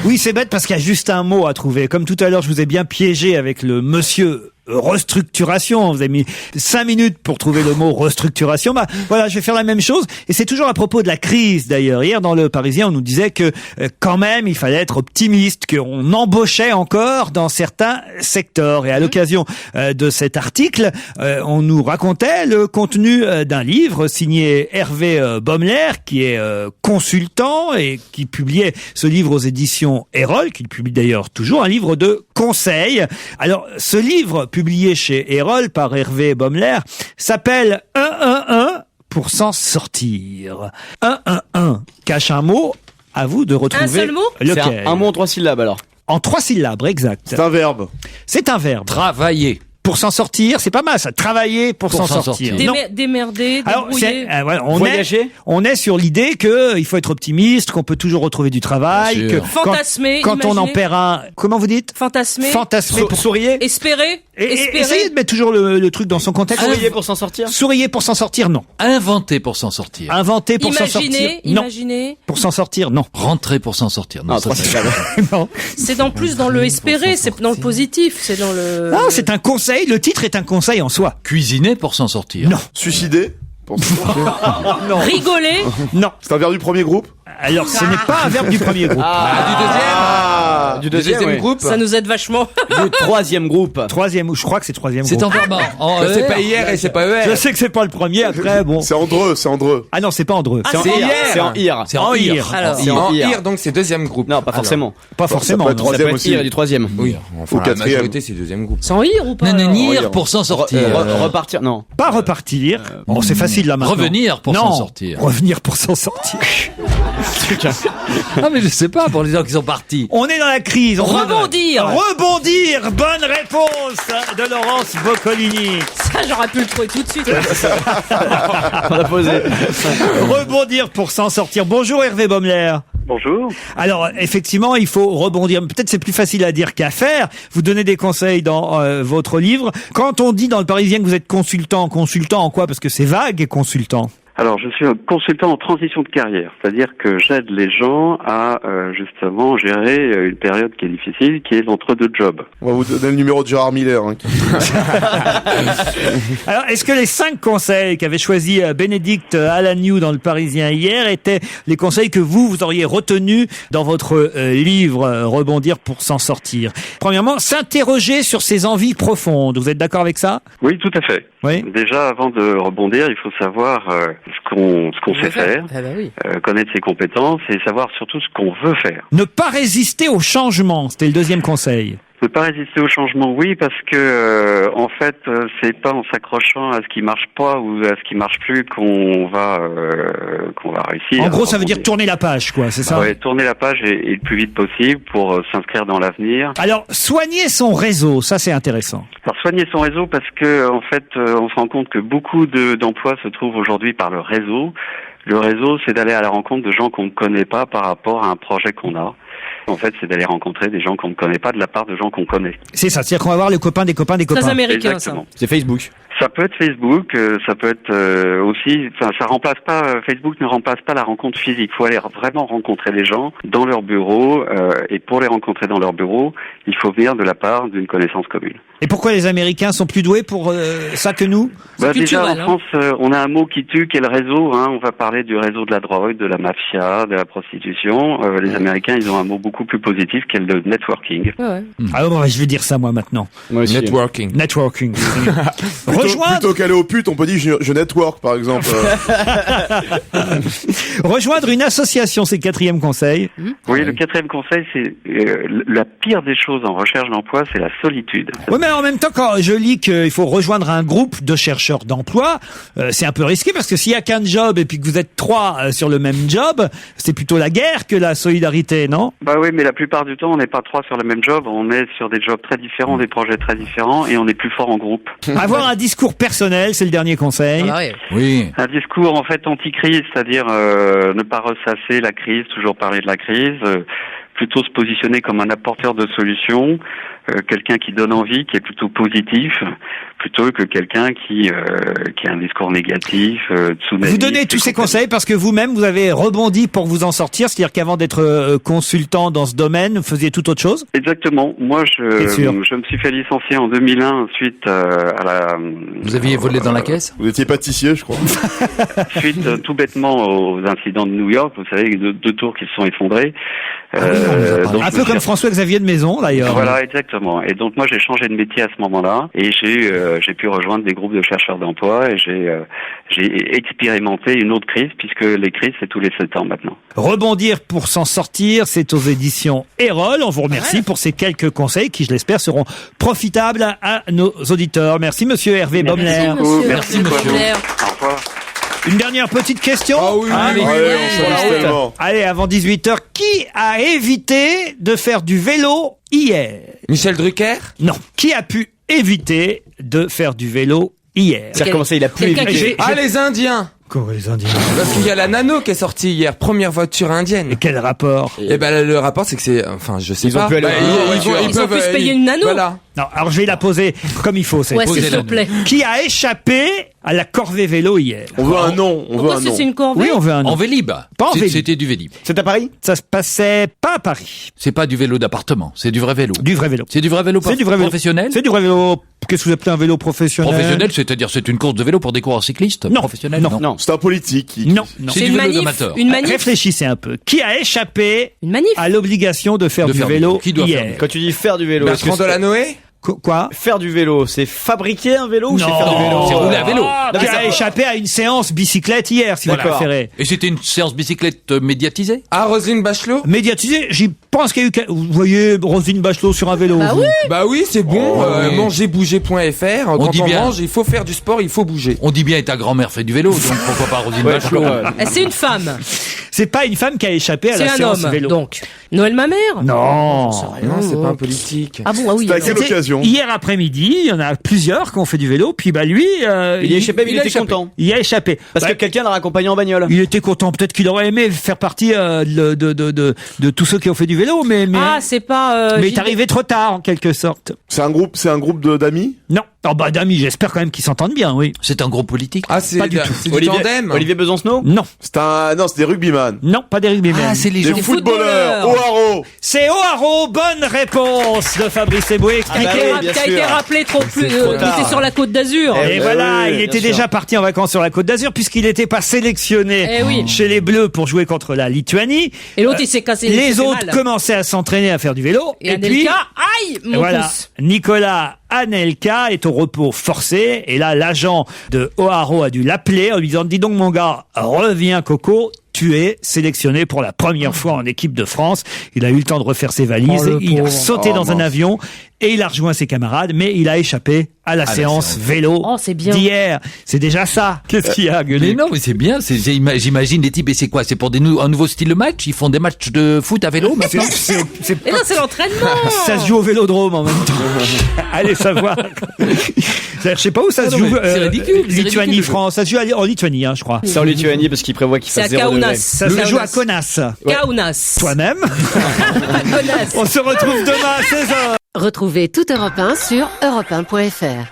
Oui, c'est bête parce qu'il y a juste un mot à trouver. Comme tout à l'heure, je vous ai bien piégé avec le monsieur restructuration. Vous avez mis 5 minutes pour trouver le mot restructuration. Bah, voilà, je vais faire la même chose. Et c'est toujours à propos de la crise, d'ailleurs. Hier, dans le Parisien, on nous disait que, quand même, il fallait être optimiste, qu'on embauchait encore dans certains secteurs. Et à l'occasion de cet article, on nous racontait le contenu d'un livre signé Hervé Baumler, qui est consultant et qui publiait ce livre aux éditions Erol, qu'il publie d'ailleurs toujours, un livre de conseils. Alors, ce livre publié chez Erol par Hervé Baumler s'appelle 111 pour s'en sortir. 111 cache un mot, à vous de retrouver Un seul mot? lequel. C'est un mot en 3 syllabes alors. En 3 syllabes, exact. C'est un verbe. C'est un verbe. Travailler. Pour s'en sortir, c'est pas mal ça. Travailler pour s'en sortir. Non. Démerder, Alors, débrouiller. voilà, Voyager. on est sur l'idée que il faut être optimiste, qu'on peut toujours retrouver du travail, Bien que sûr. Fantasmer, quand on en imaginer. perd un, comment vous dites? Fantasmer. Fantasmer pour Sourier. Espérer. essayez Espérer. de mettre toujours le truc dans son contexte. Sourier pour s'en sortir. Souriez pour s'en sortir, non. Inventer pour s'en sortir. Inventer pour s'en sortir, non. Imaginer. Pour s'en sortir, non. Rentrer pour s'en sortir. Non, Non, ça, 3 c'est- syllabes. non. C'est dans plus dans le espérer, c'est dans le positif, c'est dans le. Non, c'est un conseil. Le titre est un conseil en soi. Cuisiner pour s'en sortir. Non. Suicider. Pour s'en sortir. Non. Rigoler. Non. C'est un verbe du premier groupe. Alors, ce n'est pas un verbe du premier groupe. Du deuxième oui. groupe. Ça nous aide vachement. Du troisième groupe. Troisième, je crois que c'est troisième C'est groupe. en verbe. En C'est ER. pas hier et c'est pas ER. Je sais que c'est pas le premier, après, bon. C'est Andreux, c'est Andreux. Ah non, c'est pas Andreux. C'est en c'est ir. hier. C'est en ir. C'est en ir. Alors. C'est en En ir. ir, donc c'est deuxième groupe. Non, pas forcément. Pas forcément. peut être non. Ça peut troisième être aussi. ir et du troisième. Oui, enfin, Au la quatrième. majorité c'est deuxième groupe. Sans rire ou pas? Nananir pour s'en sortir. Repartir. Non. Pas repartir. Bon, c'est facile là maintenant. Revenir pour Non. s'en sortir. Revenir pour s'en sortir. Ah mais je sais pas pour les gens qui sont partis. On est dans la crise. Rebondir. Rebondir. Bonne réponse de Laurence Boccolini. Ça, j'aurais pu le trouver tout de suite. On a posé. Rebondir pour s'en sortir. Bonjour Hervé Baumler. Bonjour. Alors effectivement, il faut rebondir. Peut-être c'est plus facile à dire qu'à faire. Vous donnez des conseils dans votre livre. Quand on dit dans le Parisien que vous êtes consultant en quoi? Parce que c'est vague, consultant. Alors, je suis un consultant en transition de carrière, c'est-à-dire que j'aide les gens à justement gérer une période qui est difficile, qui est l'entre-deux jobs. On va vous donner le numéro de Gérard Miller. Hein. Alors, est-ce que les 5 conseils qu'avait choisi Bénédicte Alagnou dans le Parisien hier étaient les conseils que vous auriez retenus dans votre livre Rebondir pour s'en sortir? Premièrement, s'interroger sur ses envies profondes. Vous êtes d'accord avec ça? Oui, tout à fait. Oui. Déjà, avant de rebondir, il faut savoir ce qu'on sait faire, Ah bah oui. connaître ses compétences et savoir surtout ce qu'on veut faire. Ne pas résister au changement, c'était le deuxième conseil. Ne pas résister au changement, oui, parce que en fait, c'est pas en s'accrochant à ce qui marche pas ou à ce qui marche plus qu'on va réussir. En gros, ça veut dire tourner la page, quoi, c'est ça? Ouais, tourner la page et le plus vite possible pour s'inscrire dans l'avenir. Alors, soigner son réseau, ça c'est intéressant. Alors soigner son réseau parce que en fait, on se rend compte que beaucoup d'emplois se trouvent aujourd'hui par le réseau. Le réseau, c'est d'aller à la rencontre de gens qu'on ne connaît pas par rapport à un projet qu'on a. En fait, c'est d'aller rencontrer des gens qu'on ne connaît pas de la part de gens qu'on connaît. C'est ça, c'est-à-dire qu'on va voir les copains des copains des copains. Très américain, Exactement. C'est Facebook. Ça peut être Facebook, ça peut être aussi, enfin, ça remplace pas, Facebook ne remplace pas la rencontre physique. Il faut aller vraiment rencontrer les gens dans leur bureau, et pour les rencontrer dans leur bureau, il faut venir de la part d'une connaissance commune. Et pourquoi les Américains sont plus doués pour ça que nous? Bah, déjà, en culturel, hein. France, on a un mot qui tue, qui est le réseau. Hein. On va parler du réseau de la drogue, de la mafia, de la prostitution. Les Américains, ils ont un mot beaucoup plus positif, qui est le networking. Ouais, ouais. Ah bon, je vais dire ça moi maintenant. Moi aussi. Networking. Networking. Plutôt Rejoindre, qu'aller aux putes, on peut dire je network, par exemple. rejoindre une association, c'est le 4e conseil. Oui, le 4e conseil, c'est la pire des choses en recherche d'emploi, c'est la solitude. Oui, mais en même temps, quand je lis qu'il faut rejoindre un groupe de chercheurs d'emploi, c'est un peu risqué parce que s'il y a qu'un job et puis que vous êtes 3 sur le même job, c'est plutôt la guerre que la solidarité, non? Bah oui, mais la plupart du temps, on n'est pas 3 sur le même job, on est sur des jobs très différents, des projets très différents, et on est plus fort en groupe. Avoir un discours personnel, c'est le dernier conseil. Oui. Un discours en fait anti-crise, c'est-à-dire ne pas ressasser la crise, toujours parler de la crise, plutôt se positionner comme un apporteur de solutions, quelqu'un qui donne envie, qui est plutôt positif, plutôt que quelqu'un qui a un discours négatif, tsunami. Vous donnez tous ces conseils parce que vous-même, vous avez rebondi pour vous en sortir, c'est-à-dire qu'avant d'être consultant dans ce domaine, vous faisiez tout autre chose? Exactement. Moi, je me suis fait licencier en 2001 suite à la... Vous aviez volé dans la caisse? Vous étiez pâtissier, je crois. Suite tout bêtement aux incidents de New York, vous savez, deux tours qui se sont effondrées. Un peu comme François-Xavier de Maison, d'ailleurs. Voilà, exactement. Et donc moi, j'ai changé de métier à ce moment-là, et j'ai pu rejoindre des groupes de chercheurs d'emploi, et j'ai expérimenté une autre crise, puisque les crises, c'est tous les 7 ans maintenant. Rebondir pour s'en sortir, c'est aux éditions Erol. On vous remercie pour ces quelques conseils qui, je l'espère, seront profitables à nos auditeurs. Merci, monsieur Hervé Baumler. Merci, monsieur. Au revoir. Une dernière petite question. Ah oui, Allez, avant 18h, qui a évité de faire du vélo hier? Michel Drucker? Non. Qui a pu éviter de faire du vélo hier? C'est-à-dire comment ça, il a pu éviter? Les Indiens! Comment les Indiens? Parce qu'il y a la Nano qui est sortie hier, première voiture indienne. Et quel rapport? Eh ben, le rapport, c'est que c'est, enfin, je sais pas. Ils ont pu se payer une Nano. Voilà. Non, alors je vais la poser comme il faut. Ouais, s'il te plaît. Qui a échappé à la corvée vélo hier? On veut un nom. Pourquoi c'est une corvée? Oui, on veut un nom. En Vélib. Pas en Vélib. C'était du Vélib. C'est à Paris? Ça se passait pas à Paris. C'est pas du vélo d'appartement, c'est du vrai vélo. Du vrai vélo. C'est du vrai vélo C'est du vrai vélo professionnel? C'est du vrai vélo. Qu'est-ce que vous appelez un vélo professionnel? Professionnel, c'est-à-dire c'est une course de vélo pour des coureurs cyclistes? Non. Professionnel? Non. C'est un politique. Non. C'est du une vélo manif. d'amateur. Une manif. Réfléchissez un peu. Qui a échappé Une manif. à l'obligation de faire du vélo Qui doit faire hier? Quand tu dis faire du vélo, Bertrand Delanoë? Quoi? Faire du vélo, c'est fabriquer un vélo ou c'est faire du vélo? c'est rouler à vélo. Qui a échappé à une séance bicyclette hier, si vous D'accord. préférez. Et c'était une séance bicyclette médiatisée? Ah, Roselyne Bachelot? Médiatisé, j'y pense qu'il y a eu... Vous voyez Roselyne Bachelot sur un vélo. vous. Bah oui, c'est bon. oui. Mangerbouger.fr. Quand dit on bien. mange, il faut faire du sport, il faut bouger. On dit bien et ta grand-mère fait du vélo, donc pourquoi pas Roselyne Bachelot? C'est une femme. C'est pas une femme qui a échappé à C'est la un séance homme. vélo. Donc, Noël Mamère? Non. Non, c'est pas un politique. Ah bon, ah oui. C'était à quelle C'était occasion? Hier après-midi, il y en a plusieurs qui ont fait du vélo, puis bah lui... Il y a échappé, mais il était échappé. content. Il a échappé. Parce que quelqu'un l'a raccompagné en bagnole. Il était content, peut-être qu'il aurait aimé faire partie de tous ceux qui ont fait du vélo, mais Ah, c'est pas... il est arrivé trop tard en quelque sorte. C'est un groupe d'amis? Non. Oh bah d'amis, j'espère quand même qu'ils s'entendent bien, oui. C'est un groupe politique? Ah, c'est Pas du tout. c'est du tandem. Olivier Besancenot? Non. C'est des rugbyman. Non, pas des rugbymen. Ah, c'est les Des gens. footballeurs. O'Haro. C'est O'Haro, bonne réponse de Fabrice Eboué. Qui a été rappelé trop plus... trop Il tard. était sur la Côte d'Azur. Et voilà, oui, il bien était sûr. déjà parti en vacances sur la Côte d'Azur puisqu'il n'était pas sélectionné Eh oui. chez les Bleus pour jouer contre la Lituanie. Et l'autre, il s'est cassé. il Les s'est fait autres mal. commençaient à s'entraîner à faire du vélo. Et puis, Anelka, aïe, mon voilà, pouce. Nicolas Anelka est au repos forcé. Et là, l'agent de O'Haro a dû l'appeler en lui disant, dis donc mon gars, reviens Coco. Tu es sélectionné pour la première fois en équipe de France. Il a eu le temps de refaire ses valises. Il a sauté dans un avion et il a rejoint ses camarades, mais il a échappé à la séance vélo Oh, c'est bien. d'hier. C'est déjà ça. Qu'est-ce qu'il y a, gueulé? Mais non, mais c'est bien. J'imagine les types. Et c'est quoi? C'est pour un nouveau style de match? Ils font des matchs de foot à vélo maintenant? Et là, c'est l'entraînement. Ça se joue au vélodrome en même temps. Allez savoir. Je sais pas où ça se joue. C'est ridicule. Lituanie, France. Ça se joue en Lituanie, hein, je crois. C'est en Lituanie parce qu'il prévoit qu'il C'est fasse à 0 degré. Kaunas. Ça se joue à Kaunas. Kaunas. Toi-même. Kaunas. On se retrouve demain à 16h. Retrouvez toute Europe 1 sur europe1.fr.